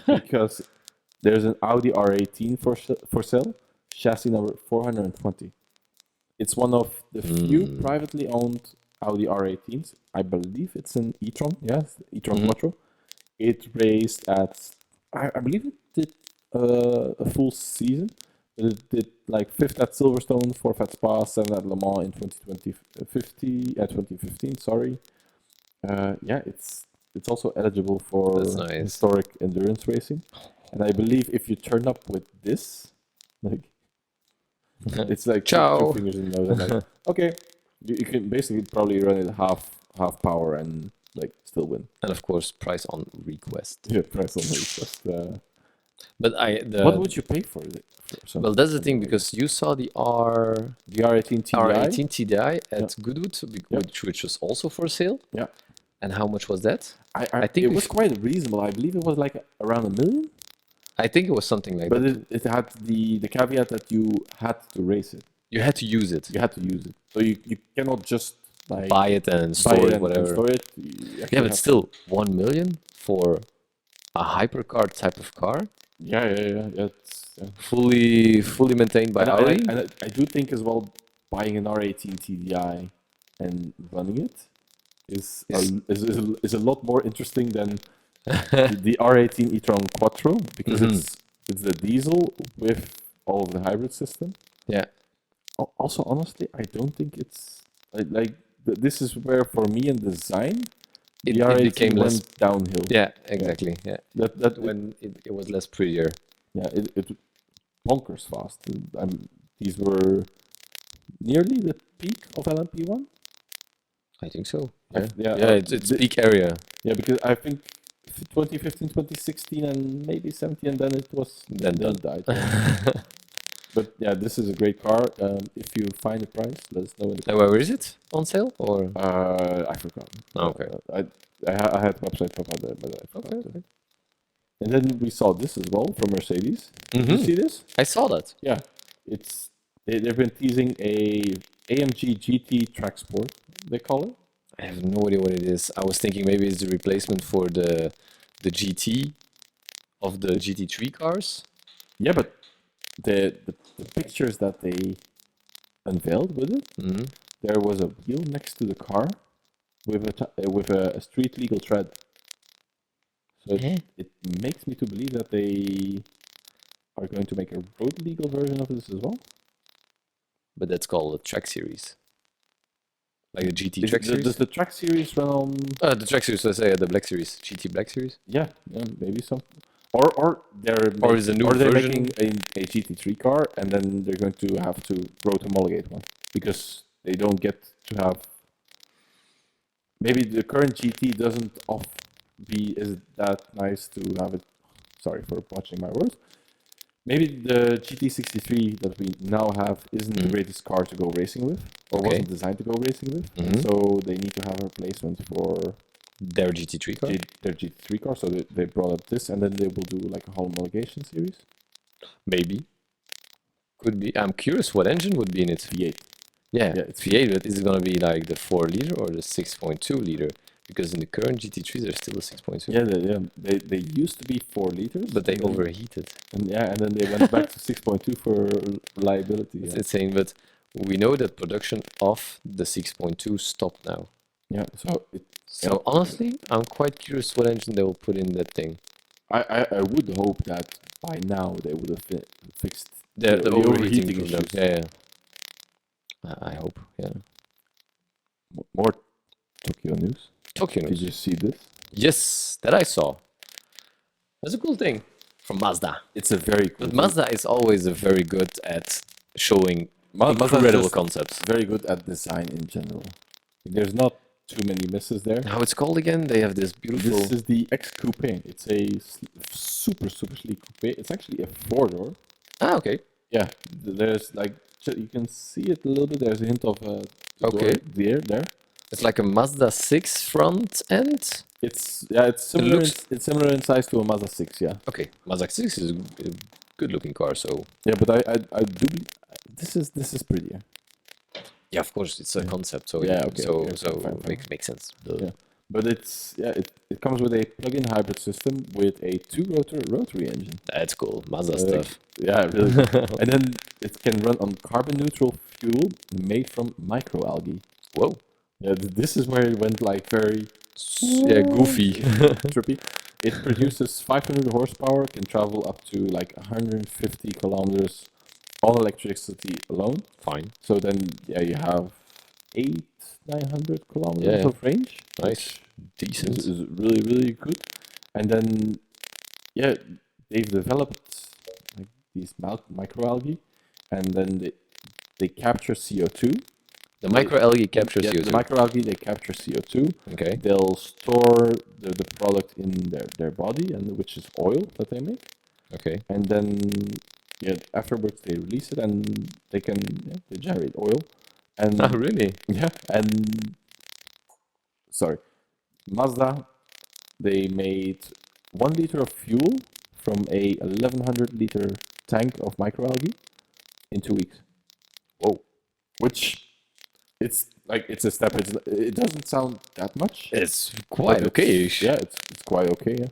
because there's an Audi R18 for sale, chassis number 420. It's one of the few privately owned Audi R18s. I believe it's an e-tron. Yes, e-tron Quattro. It raced at, I believe it did a full season. It did like 5th at Silverstone, 4th at Spa, 7th at Le Mans in 2015. Sorry. It's also eligible for historic endurance racing. And I believe if you turn up with this, like, it's like Ciao. 2 fingers in the nose. Like, okay, you can basically probably run it half power and like still win. And of course, price on request. Yeah, price on request. But what would you pay for it? Well, that's the thing, because you saw the R18 TDI at Goodwood, which was also for sale. Yeah. And how much was that? I think it was quite reasonable. I believe it was like around $1 million. I think it was something like But that. it had the caveat that you had to race it. You had to use it. You had to use it. So you cannot just like Buy it and buy store it it, and whatever. store it. You Yeah, actually but have still, 1 million for a hypercar type of car, yeah. fully maintained by Audi. And I do think as well, buying an R18 TDI and running it is a lot more interesting than the R18 e-tron Quattro, because it's the diesel with all of the hybrid system. Yeah. Also, honestly, I don't think it's this is where for me in design, It the R18 became less went downhill. Yeah, exactly. Yeah. That When it was less prettier. yeah, it bonkers fast. These were nearly the peak of LMP1. I think so. Yeah, It's peak area. Yeah, because I think 2015, 2016, and maybe 17, and then it was Then it died. But yeah, this is a great car. If you find a price, let us know in the And where is it on sale? Or I forgot. okay. I had the website up there, but I forgot. Okay. And then we saw this as well from Mercedes. Did you see this? I saw that. Yeah, they've been teasing a AMG GT Track Sport, they call it. I have no idea what it is. I was thinking maybe it's the replacement for the GT of the GT3 cars. Yeah, but the pictures that they unveiled with it, there was a wheel next to the car with a street legal tread. So it makes me to believe that they are going to make a road legal version of this as well. But that's called a track series. Like the GT track series? Does the track series run on... the track series, let's say the Black Series. GT Black Series? Yeah, maybe some. Or they're is a new they're version making a GT3 car, and then they're going to have to road homologate one, because they don't get to have... Maybe the current GT doesn't is that nice to have it... Sorry for watching my words. Maybe the GT63 that we now have isn't the greatest car to go racing with, or wasn't designed to go racing with. So they need to have a replacement for their GT3 car. Their GT3 car. So they brought up this, and then they will do like a homologation series. Maybe. Could be. I'm curious what engine would be in it. V8. Yeah, it's V8, but is it going to be like the 4 liter or the 6.2 liter? Because in the current GT3s, there's still a 6.2. Yeah, they used to be 4 liters, but they overheated. And then they went back to 6.2 for reliability. It's insane, but we know that production of the 6.2 stopped now. Yeah, so honestly, I'm quite curious what engine they will put in that thing. I would hope that by now they would have fixed the overheating issues. Yeah. I hope, yeah. More Tokyo news. Tokyo news. Did you see this? Yes, that I saw. That's a cool thing from Mazda. It's a very cool But Mazda is always very good at showing incredible concepts. Very good at design in general. There's not too many misses there. How it's called again? They have this beautiful... This is the X-Coupé. It's a super sleek coupe. It's actually a 4-door. Ah, okay. Yeah, there's like... You can see it a little bit. There's a hint of okay there. It's like a Mazda 6 front end. It's similar. It's similar in size to a Mazda 6. Yeah. Okay, Mazda 6 is a good looking car. So yeah, but I do believe this is prettier. Yeah, of course, it's a concept. So yeah, okay. Fine. Makes sense. Yeah, but it comes with a plug-in hybrid system with a 2-rotor rotary engine. That's cool, Mazda stuff. Yeah, really. And then it can run on carbon-neutral fuel made from microalgae. Whoa. Yeah, this is where it went like very goofy, trippy. It produces 500 horsepower, can travel up to like 150 kilometers on electricity alone. Fine. So then, you have 900 kilometers of range. Nice, decent. Is really good. And then, they've developed like these microalgae, and then they capture CO2. The microalgae captures CO2. The microalgae, they capture CO2. Okay. They'll store the product in their body, and which is oil that they make. Okay. And then afterwards they release it, and they can they generate oil. And oh, really? Yeah. And Mazda, they made 1 liter of fuel from a 1100-liter tank of microalgae in 2 weeks. Whoa. Which it's a step. It doesn't sound that much. It's quite okay-ish. Yeah, it's quite okay. Yeah,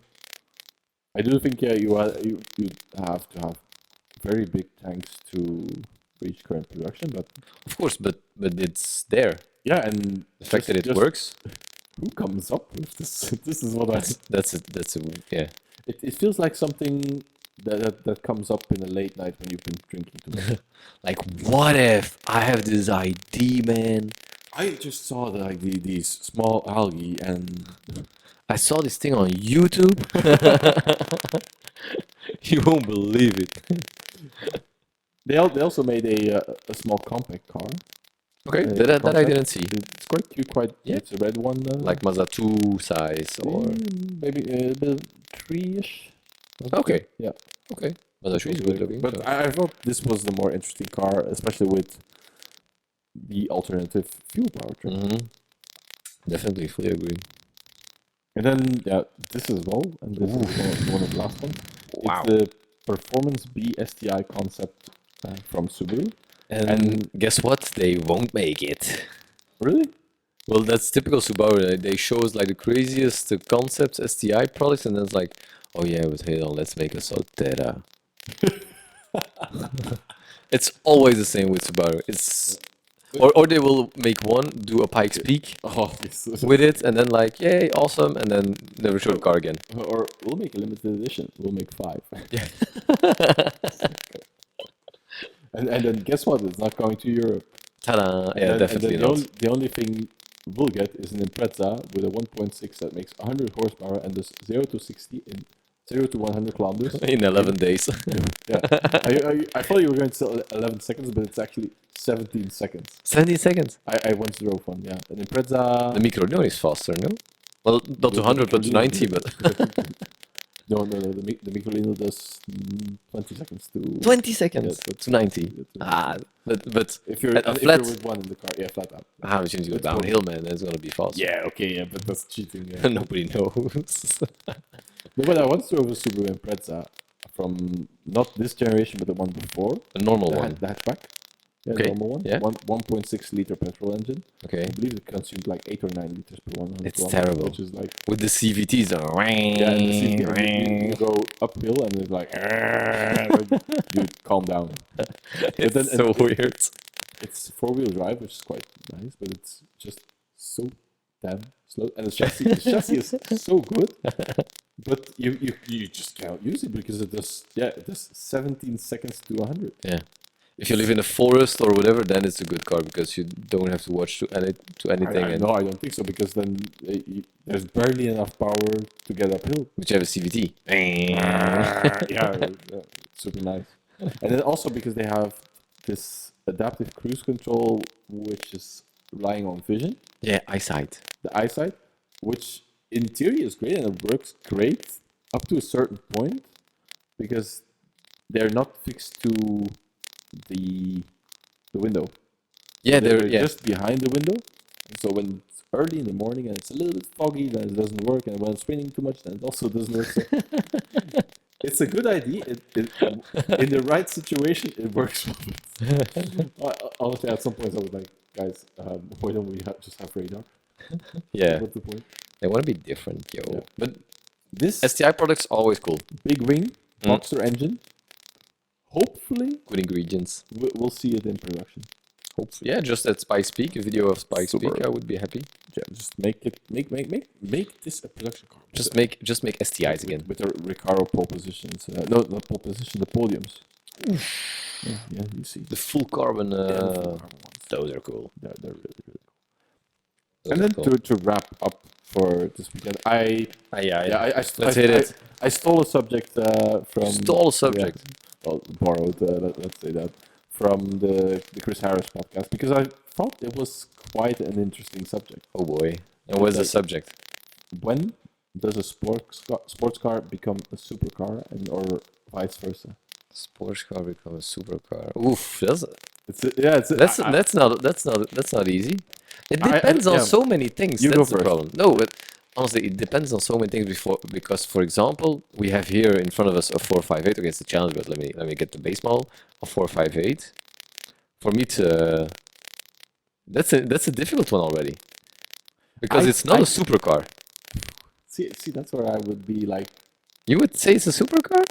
I do think you have to have very big tanks to reach current production, but of course, but it's there. Yeah, and the fact that it works. Who comes up with this? This is what that's yeah. It feels like something that comes up in a late night when you've been drinking too much. Like, what if I have this idea, man? I just saw these small algae, and I saw this thing on YouTube. You won't believe it. They also made a small compact car. Okay, that I didn't see. It's quite cute, it's a red one. Like Mazda 2 size, or maybe a bit 3-ish. Okay. Yeah. Okay. Mazda 3 is good looking. But I thought this was the more interesting car, especially with the alternative fuel powertrain. Mm-hmm. Definitely, fully agree. And then, this as well, and this is one of the last ones. Wow. It's the Performance B STI concept from Subaru. And guess what? They won't make it. Really? Well, that's typical Subaru. They show us like the craziest concepts, STI products, and then it's like, oh yeah, but hey, let's make a Solterra. It's always the same with Subaru. It's or they will make one, do a Pikes Peak with it, and then like, yay, awesome, and then never show the car again. Or we'll make a limited edition. We'll make 5. Yeah. And then guess what? It's not going to Europe. Ta-da! Yeah, definitely not. The only thing we'll get is an Impreza with a 1.6 that makes 100 horsepower and does 0 to 60 in 0 to 100 kilometers in 11 days. Yeah. I thought you were going to say 11 seconds, but it's actually 17 seconds. 17 seconds? I once drove one, yeah. An Impreza... The Micro is faster, no? Well, not to 100, but to 90, but... No. The Microlino does 20 seconds to... 20 seconds to 90. But if you're with one in the car, flat out. But you go downhill, man, that's gonna be fast. Yeah, okay, but that's cheating. Yeah. Nobody knows. No, but I once drove a Subaru Impreza from not this generation, but the one before. A normal one. The hatchback. Yeah, okay. Normal one. Yeah. 1.6 liter petrol engine. Okay. I believe it consumed like 8 or 9 liters per 100 It's kilometers, terrible. which is like with the CVTs. Yeah, and the CVT, you go uphill and it's like, dude, calm down. It's so weird. It's 4-wheel drive, which is quite nice, but it's just so damn slow. And the chassis is so good, but you just cannot use it because it does 17 seconds to 100. Yeah. If you live in a forest or whatever, then it's a good car because you don't have to watch to anything. No, I don't think so, because then there's barely enough power to get uphill. But you have a CVT. Yeah, super nice. And then also because they have this adaptive cruise control, which is relying on vision. Yeah, eyesight. The eyesight, which in theory is great and it works great up to a certain point, because they're not fixed to the window. Yeah, they're just behind the window. And so when it's early in the morning and it's a little bit foggy, then it doesn't work. And when it's raining too much, then it also doesn't work. So it's a good idea. In the right situation, it works. Honestly, at some point I was like, guys, why don't we just have radar? Yeah. What's the point? They want to be different, yo. Yeah. But this STI products always cool. Big wing, Boxer engine. Hopefully, good ingredients. We'll see it in production. Hopefully, yeah. Just at Spike's Peak, a video of Spike's Peak, I would be happy. Yeah, just make this a production car. Just make STIs again with the Recaro pole positions. No, not pole position, the podiums. Yeah, you see the full carbon. Full carbon ones. Those are cool. Yeah, they're really cool. Those and then cool. to wrap up for this weekend, let's hit it. I stole a subject from. Stole a subject. Yeah, well, borrowed, let's say that, from the Chris Harris podcast, because I thought it was quite an interesting subject. Oh boy. And what's the subject? When does a sports car become a supercar, or vice versa? Sports car become a supercar. Oof, that's not easy. It depends on so many things. That's the problem. No, but honestly, it depends on so many things. Because, for example, we have here in front of us a 458. Okay, it's a challenge, but let me get the base model of 458. For me to that's a difficult one already, because it's not a supercar. See, that's where I would be like. You would say it's a supercar?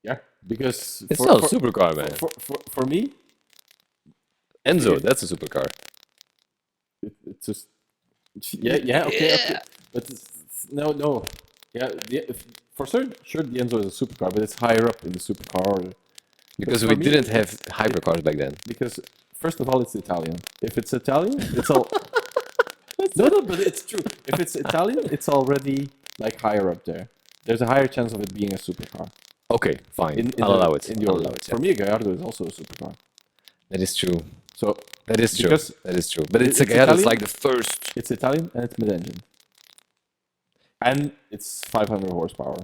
Yeah, because it's not a supercar, man. For me, Enzo, that's a supercar. It's just okay. But no. Yeah, for certain, sure, the Enzo is a supercar, but it's higher up in the supercar order. Because we didn't have hypercars back then. Because first of all, it's Italian. If it's Italian, it's all. No, but it's true. If it's Italian, it's already like higher up there. There's a higher chance of it being a supercar. Okay, fine. I'll allow it. I'll allow it. For me, a Gallardo is also a supercar. That is true. So that is true. That is true. But it's a Gallardo. It's like the first. It's Italian and it's mid-engine, and it's 500 horsepower.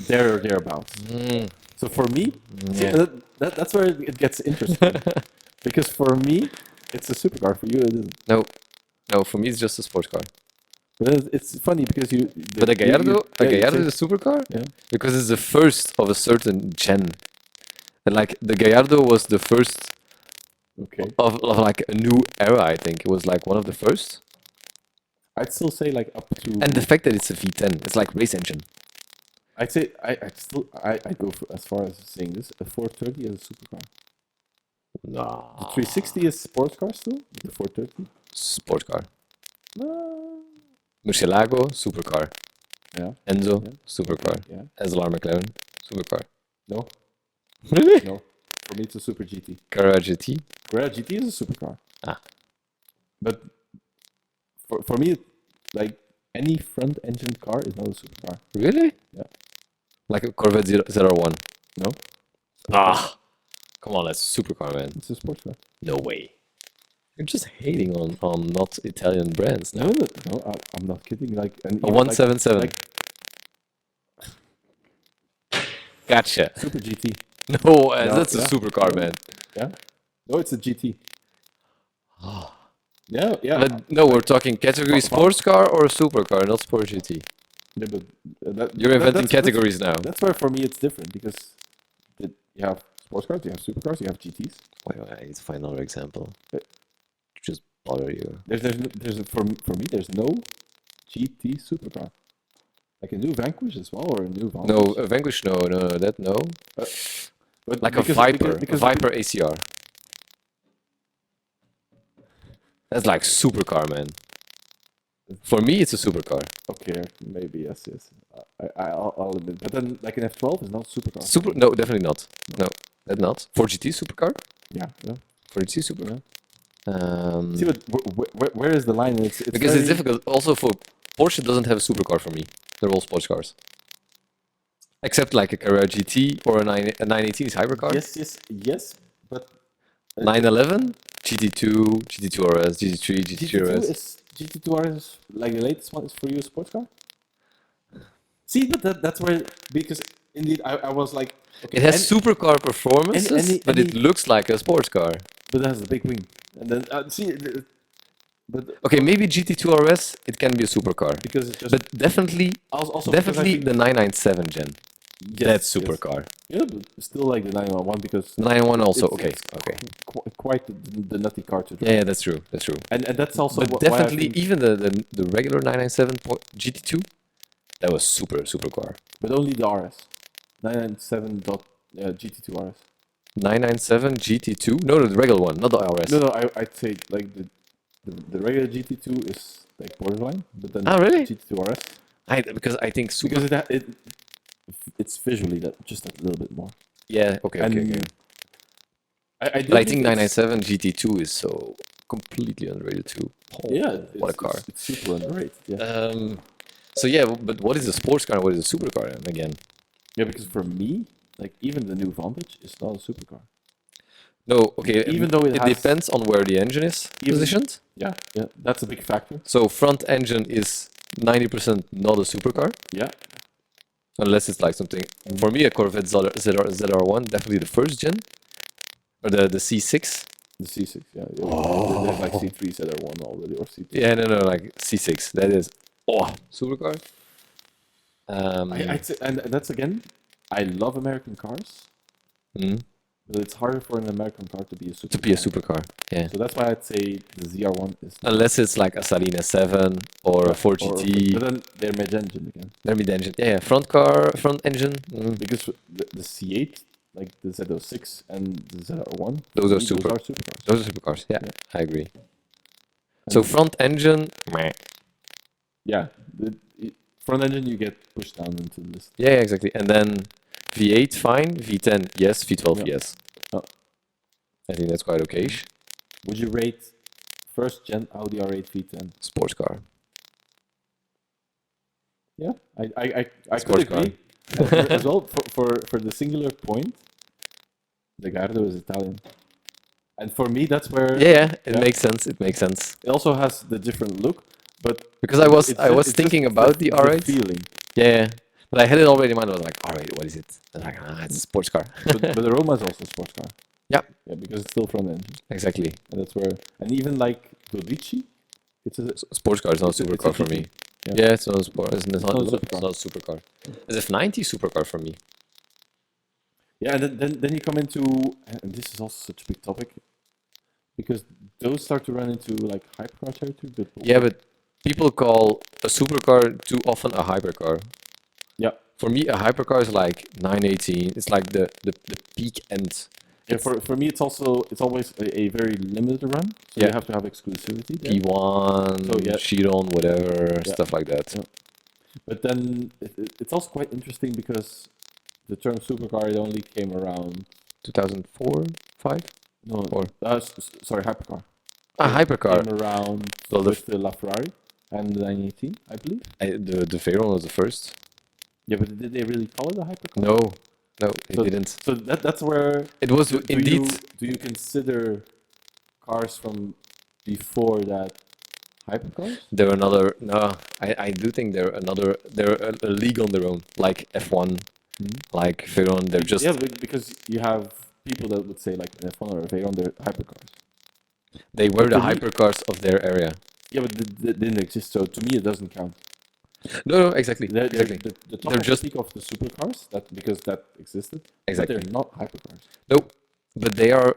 There or thereabouts. So for me, see, that's where it gets interesting. Because for me, it's a supercar. For you, it isn't. No, for me, it's just a sports car. But it's funny because you. But a Gallardo is a supercar? Yeah. Because it's the first of a certain gen. And like the Gallardo was the first of like a new era, I think. It was like one of the first. I'd still say like up to. And the fact that it's a V10, it's like race engine. I'd say I go as far as saying this. A 430 is a supercar. No. The 360 is sports car still. The 430. Sports car. No. Murcielago, supercar. Yeah. Enzo, supercar. Yeah. SLR McLaren, supercar. No. Really? No. For me, it's a Super GT. Carrera GT. Carrera GT is a supercar. But for me, like any front engine car is not a supercar. Really? Yeah. Like a Corvette ZR1. No. Come on, that's a supercar, man. It's a sports car. No way. You're just hating on not Italian brands now. No, I'm not kidding. Like a 177. Gotcha. Super GT. No, that's a supercar, man. Yeah. No, it's a GT. Yeah. But no, we're talking category sports car or a supercar, not sport GT. Yeah, but you're inventing categories now. That's where for me it's different because you have sports cars, you have supercars, you have GTs. Wait, I need to find another example. Just bother you. For me, there's no GT supercar. Like a new Vanquish as well, or a new Vanquish. No, a Vanquish, no. But like a Viper ACR. That's like supercar, man. For me, it's a supercar. Okay, maybe yes. I'll admit. But then, like an F12 is not supercar. No, definitely not. No, that's not. 4GT supercar? Yeah. 4GT supercar. See, but where is the line? It's because it's difficult. Also, for Porsche doesn't have a supercar for me. They're all sports cars. Except like a Carrera GT or a 918 is hypercar. Yes, but 911, GT2, GT2 RS, GT3, GT3 RS. GT2 RS, like the latest one, is for you a sports car? See, but that's where, because indeed I was like... Okay, it has supercar performances, but it looks like a sports car. But it has a big wing. And then, but okay, maybe GT2 RS, it can be a supercar. Because it's just... But definitely the 997 gen. Yes, that's supercar. Yes. Yeah, but still like the 911 because... 911 also, okay. Quite the nutty car to drive. Yeah, that's true. And that's also but definitely, even the regular 997 GT2, that was supercar. But only the RS. 997 GT2 RS. 997 GT2? No, the regular one, not the RS. No, I'd say like the regular GT2 is like borderline, but then really? GT2 RS. Because I think because it's visually just a little bit more. Yeah. Okay. I think 997 GT2 is so completely underrated too. What a car! It's super underrated. Yeah. So yeah, but what is a sports car and what is a supercar again? Yeah, because for me, like even the new Vantage is not a supercar. No, okay. Even though it depends on where the engine is positioned. Yeah, that's a big factor. So front engine is 90% not a supercar. Yeah. Unless it's like something. For me, a Corvette ZR1, definitely the first gen, or the C6. The C6, yeah. There's like C3 ZR1 already, or C2. Yeah, no, like C6. That is Oh, supercar. I'd say, and that's again, I love American cars, but it's harder for an American car to be a supercar. To be a supercar, yeah. So that's why I'd say the ZR1 is. Unless it's like a Saleen S11 or a 4GT. But then they're mid-engine again. They're mid-engine, yeah. Front engine. Because the C8, like the Z06 and the ZR1, Those are supercars. Those are supercars. Yeah, I agree. So front engine, meh. Yeah, front engine you get pushed down into the list. Yeah, exactly. And then V8 fine, V10 yes, V12 yes. Oh. I think that's quite okay. Would you rate first gen Audi R8 V10? Sports car. Yeah, I could agree. As well, for the singular point, the Gardo is Italian. And for me, that's where... Yeah, it makes sense. It makes sense. It also has the different look, but... Because I was thinking about the R8. The feeling. Yeah, but I had it already in mind. I was like, R8, what is it? I was like, it's a sports car. but the Roma is also a sports car. Yeah. Yeah, because it's still front engine. Exactly. And that's where... And even like the Ricci, it's a... Sports car is not a supercar for me. Yeah, it's not a sport. It's not a supercar. It's a F90 supercar for me. Yeah, and then you come into, and this is also such a big topic, because those start to run into like hypercar territory. But people call a supercar too often a hypercar. Yeah. For me, a hypercar is like 918. It's like the peak end. Yeah, for me, it's always a very limited run. So you have to have exclusivity there. P1, Chiron, whatever, stuff like that. Yeah. But then it's also quite interesting because the term supercar, it only came around 2004, 5? No, sorry, hypercar. Hypercar. Came around with the LaFerrari and the 918, I believe. The Veyron was the first. Yeah, but did they really call it a hypercar? No, it didn't. So that's where it was indeed. Do you consider cars from before that hypercars? They're another. No, I do think they're a league on their own, like F1. Like Veyron, they're just... Yeah, because you have people that would say like an F1 or a Veyron, they're hypercars. They were the hypercars of their area. Yeah, but they didn't exist, so to me it doesn't count. No, exactly. The they're just speak of the supercars, because that existed. Exactly. But they're not hypercars. No, but they are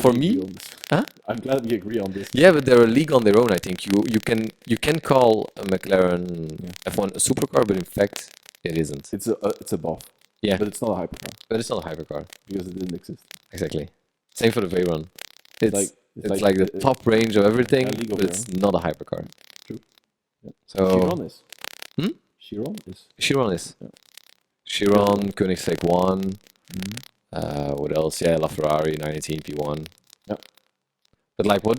for me. Huh? I'm glad we agree on this. Yeah, but they're a league on their own. I think you can call a McLaren F1 a supercar, but in fact it isn't. It's above. Yeah, but it's not a hypercar. But it's not a hypercar because it didn't exist. Exactly. Same for the Veyron. It's like the top range of everything, but it's not a hypercar. True. Yeah. So Chiron is. Chiron is. Yeah. Chiron, Koenigsegg 1. What else? Yeah, LaFerrari 918 P1. Yeah. But like what?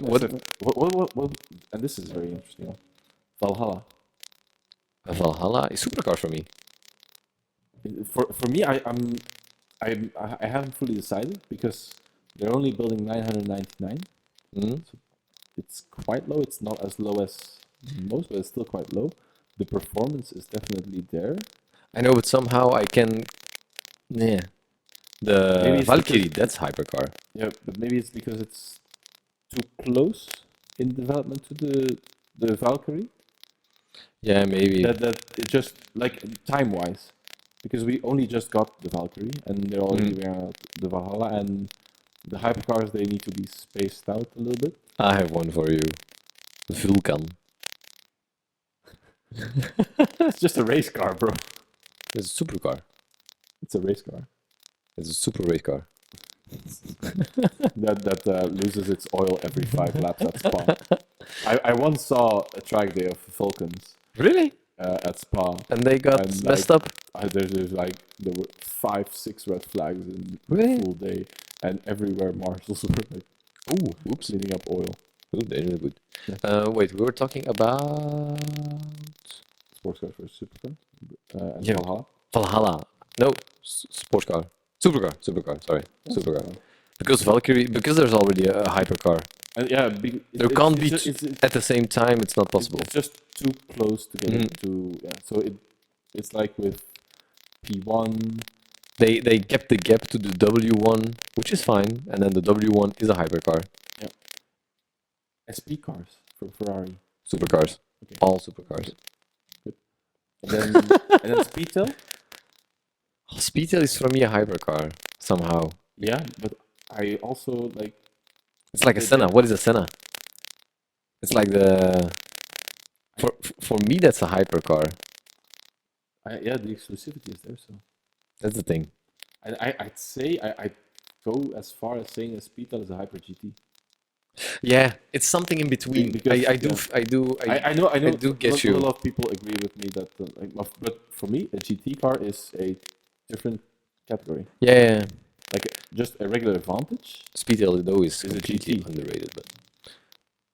And this is very interesting. Valhalla. A Valhalla is supercar for me. For me, I haven't fully decided because they're only building 999. So it's quite low. It's not as low as most, but it's still quite low. The performance is definitely there. I know, but somehow I can. Yeah. The Valkyrie, that's hypercar. Yeah, but maybe it's because it's too close in development to the Valkyrie. Yeah, maybe. That it just like time-wise, because we only just got the Valkyrie and they're already wearing out the Valhalla, and the hypercars, they need to be spaced out a little bit. I have one for you. Vulcan. It's just a race car, bro. It's a supercar. It's a race car. It's a super race car. that loses its oil every 5 laps at Spa. I once saw a track day of Vulcans. Really? At Spa. And they got messed up? There were 5-6 red flags in really? The full day, and everywhere marshals were like, ooh, oops, cleaning up oil. Ooh, they're really good. Yeah. Wait, we were talking about sports car versus supercar. And yeah. Valhalla. No, sports car. Supercar. Sorry, supercar. Because Valkyrie, because there's already a hypercar. Yeah, there can't be at the same time. It's not possible. It's just too close to get into. Yeah, so it's like with P1. They kept the gap to the W1, which is fine, and then the W1 is a hypercar. Yeah. SP cars for Ferrari. Supercars. Okay. All supercars. And then Speedtail. Speedtail is for me a hypercar somehow. Yeah, but I also like. It's like a Senna. What is a Senna? It's like the. For me, that's a hypercar. Yeah, the exclusivity is there, so That's the thing. I'd say I'd go as far as saying a Speedtail is a hyper GT. Yeah, it's something in between. Because, I do. I know. I do get you. A lot of people agree with me that, but for me, a GT car is a different category. Yeah. Like just a regular Vantage. Speedtail though is a completely GT. underrated.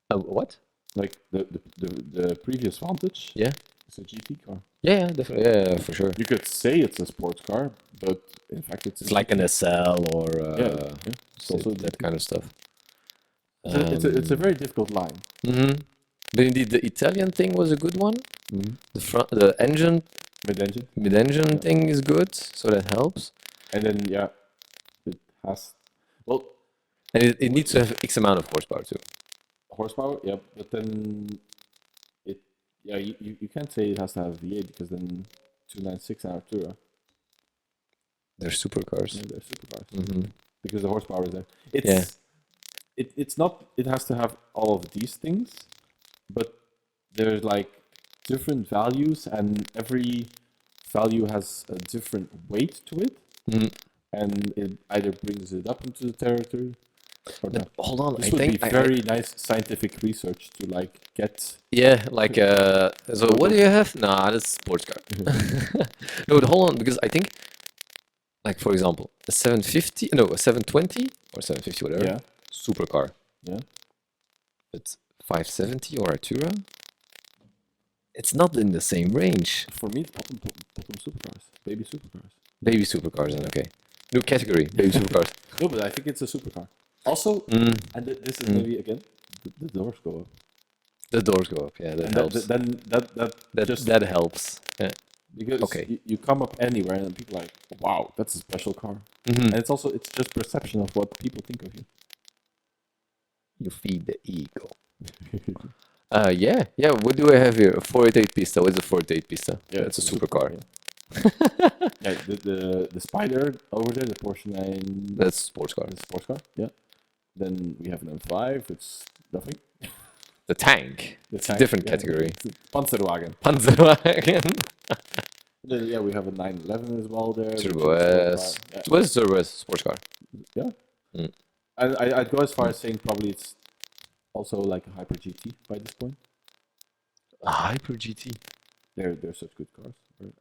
But what? Like the previous Vantage. Yeah. It's a GT car. Yeah, definitely. Yeah, for sure. You could say it's a sports car, but in fact, it's like an SL or It's also that kind of stuff. It's a very difficult line. Mm-hmm. But indeed, the Italian thing was a good one. Mm-hmm. The engine, mid-engine thing is good, so that helps. And then it has and it needs to have X amount of horsepower too. Horsepower, yeah, but then you can't say it has to have V8 because then 296 and Artura. They're supercars. Yeah, they're supercars. Mm-hmm. Because the horsepower is there. It's not. It has to have all of these things, but there's like different values, and every value has a different weight to it, and it either brings it up into the territory or not. Hold on, This would be very nice scientific research to like get. Yeah, like so what do you have? Nah, that's sports car. No, but hold on, because I think, like for example, a 750, no, a 720 or 750, whatever. Yeah. Supercar. Yeah. It's 570 or Artura. It's not in the same range. For me, it's bottom supercars, baby supercars. Baby supercars, then okay. New category, baby supercars. No, but I think it's a supercar. Also, and this is maybe again, the doors go up. The doors go up, yeah, that helps. That helps. Yeah. Because you come up anywhere and people are like, wow, that's a special car. And it's just perception of what people think of you. You feed the ego. Yeah. What do I have here? A 488 Pista. What is a 488 Pista? Yeah, it's a supercar. Yeah, the Spider over there, the Porsche 9. That's sports car. The sports car. Yeah. Then we have an M5. It's nothing. The tank. It's a different category. It's a Panzerwagen. Then we have a 911 as well there. Turbo S. What is Turbo S? Sports car. Yeah. I'd go as far as saying probably it's also like a Hyper GT by this point. A Hyper GT? They're such good cars.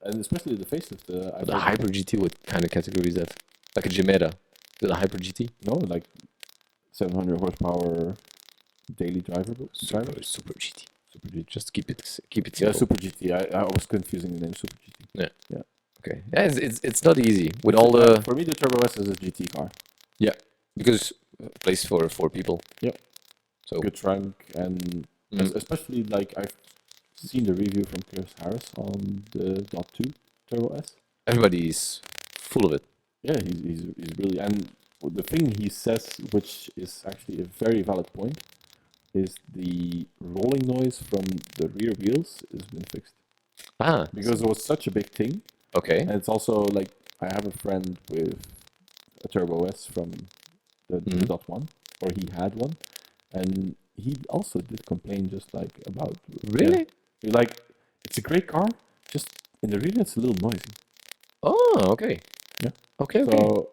And especially the facelift. The Hyper GT, what kind of category is that? Like a Gemera. Is it a Hyper GT? No, like 700 horsepower daily drivable. Super GT. Super GT. Just keep it simple. Yeah, Super GT. I was confusing the name Super GT. Yeah. Okay. Yeah, it's not easy with all the. For me, the Turbo S is a GT car. Yeah, because place for 4 people. Yeah. So good trunk and especially like I've seen the review from Chris Harris on the Dot 2 Turbo S. Everybody's full of it. Yeah, he's really, and the thing he says, which is actually a very valid point, is the rolling noise from the rear wheels has been fixed. Because it was such a big thing. Okay. And it's also like I have a friend with a Turbo S from the Dot 1, or he had one, and he also did complain just like about. Really? Yeah, like it's a great car, just in the rear it's a little noisy. Oh, okay. Yeah. Okay. So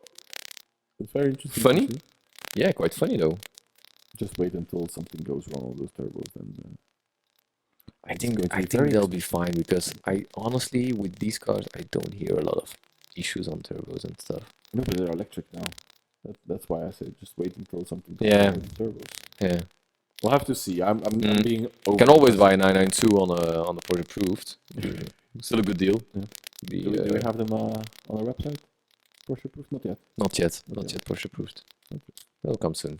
it's very interesting. Funny? Yeah, quite funny though. Just wait until something goes wrong on those turbos, and I think they'll be fine, because I honestly, with these cars, I don't hear a lot of issues on turbos and stuff. No, but they're electric now. That's why I say just wait until something goes wrong with the turbos. Yeah. We'll have to see. I'm being. You can always buy a 992 on a Porsche approved. Still a good deal. Yeah. Do we have them on our website? Porsche approved? Not yet. Not yet Porsche approved. They'll come soon.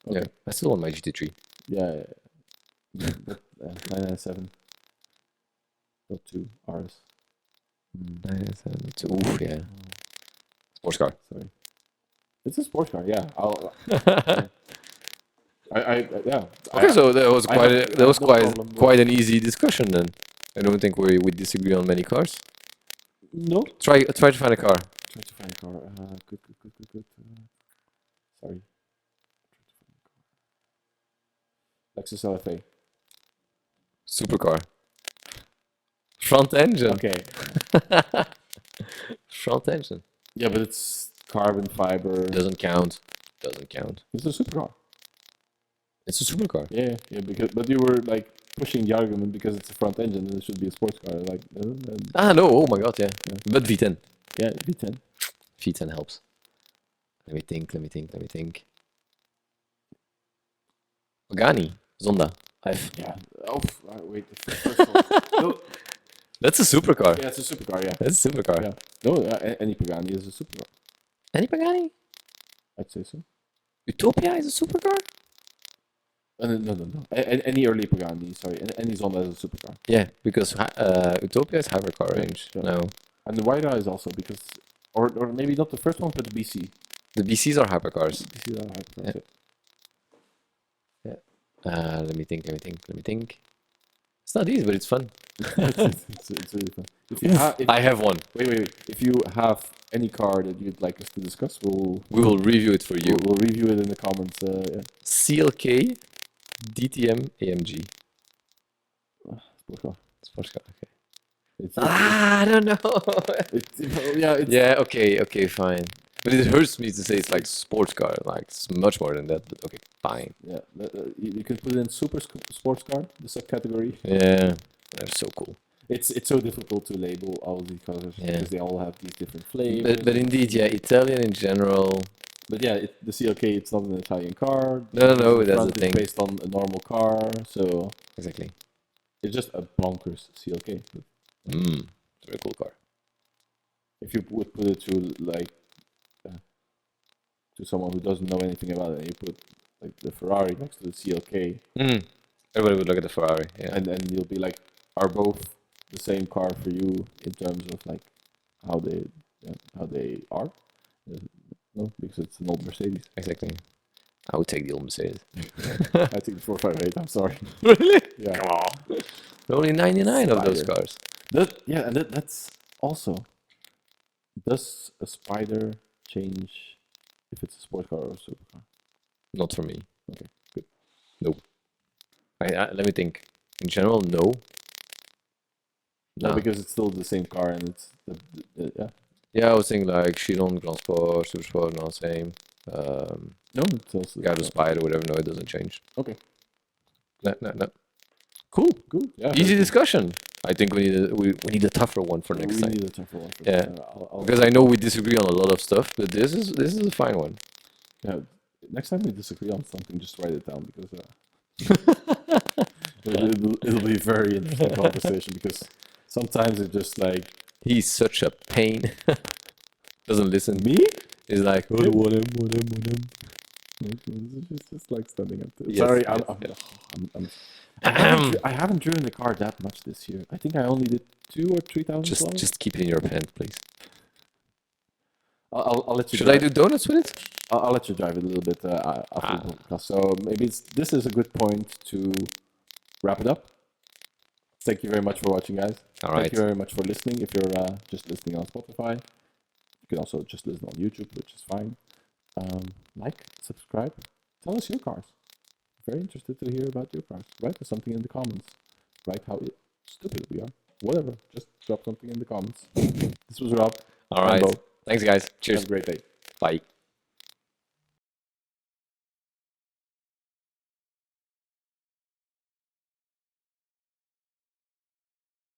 Okay. Yeah, I still want my GT3. Yeah. 997. .2 RS. 997. Oof, yeah. Sports car. Sorry. It's a sports car. Yeah. Yeah. Okay, so that was quite an easy discussion then. I don't think we disagree on many cars. No. Try to find a car. Try to find a car. Good. Sorry. Lexus LFA. Supercar. Front engine. Okay. Front engine. Yeah, but it's carbon fiber. Doesn't count. Doesn't count. It's a supercar. It's a supercar. Yeah. But you were like pushing the argument because it's a front engine and it should be a sports car. Like. No! Oh my god! Yeah. But V10. Yeah, V10. V10 helps. Let me think. Pagani. Zonda. Yeah. Oh, wait. The first one. No. That's a supercar. Yeah, it's a supercar. Yeah. That's a supercar. Yeah. No, any Pagani is a supercar. Any Pagani? I'd say so. Utopia is a supercar? No. Any early Pagani, sorry. Any Zonda is a supercar. Yeah, because Utopia is hypercar range. Yeah. No. And the Wayra is also because, or maybe not the first one, but the BC. The BCs are hypercars. BCs are hypercars. Yeah. Let me think. It's not easy, but it's fun. it's really fun. I have one. Wait. If you have any car that you'd like us to discuss, we will review it for you. We'll review it in the comments. Yeah. CLK DTM AMG. Sportscar. Okay. I don't know. Okay, fine. But it hurts me to say it's like sports car. Like it's much more than that. But okay, fine. Yeah, you can put it in super sports car, the subcategory. Yeah, they're so cool. It's so difficult to label all these colors because they all have these different flavors. But indeed, yeah, Italian in general. But yeah, the CLK, it's not an Italian car. No, that's the thing. It's based on a normal car, so exactly. It's just a bonkers CLK. It's a very cool car. If you would put it to like to someone who doesn't know anything about it, and you put like the Ferrari next to the CLK, everybody would look at the Ferrari, yeah, and you'll be like, are both the same car for you in terms of like how they are? No, because it's an old Mercedes. Exactly. I would take the old Mercedes. I take the 458. I'm sorry. Really? Yeah. Come on. Only 99 of those cars. That's also. Does a Spider change if it's a sports car or a supercar? Not for me. Okay, good. Nope. Let me think. In general, no. No, because it's still the same car and it's yeah. Yeah, I was thinking like Chiron, Grand Sport, Super Sport, not the same. No, it's also Gallo Spider, whatever. No, it doesn't change. Okay. No. Cool. Yeah. Easy discussion. I think we need a tougher one for next time. We need a tougher one. Yeah. Because I know we disagree on a lot of stuff, but this is a fine one. Yeah. Next time we disagree on something, just write it down because it'll be very interesting conversation because sometimes it's just like he's such a pain. Doesn't listen. Me? He's like, oh, want him. It's just like standing up to it. Yes, Sorry, I haven't driven the car that much this year. I think I only did 2,000 or 3,000 kilometers. Just keep it in your pen, please. I'll let you. Should I do donuts with it? I'll let you drive it a little bit after the podcast. So maybe this is a good point to wrap it up. Thank you very much for watching, guys. All right. Thank you very much for listening. If you're just listening on Spotify, you can also just listen on YouTube, which is fine. Like, subscribe, tell us your cars. Very interested to hear about your cars. Write us something in the comments. Write how stupid we are. Whatever. Just drop something in the comments. This was Rob. All right. Thanks, guys. Cheers. Have a great day. Bye.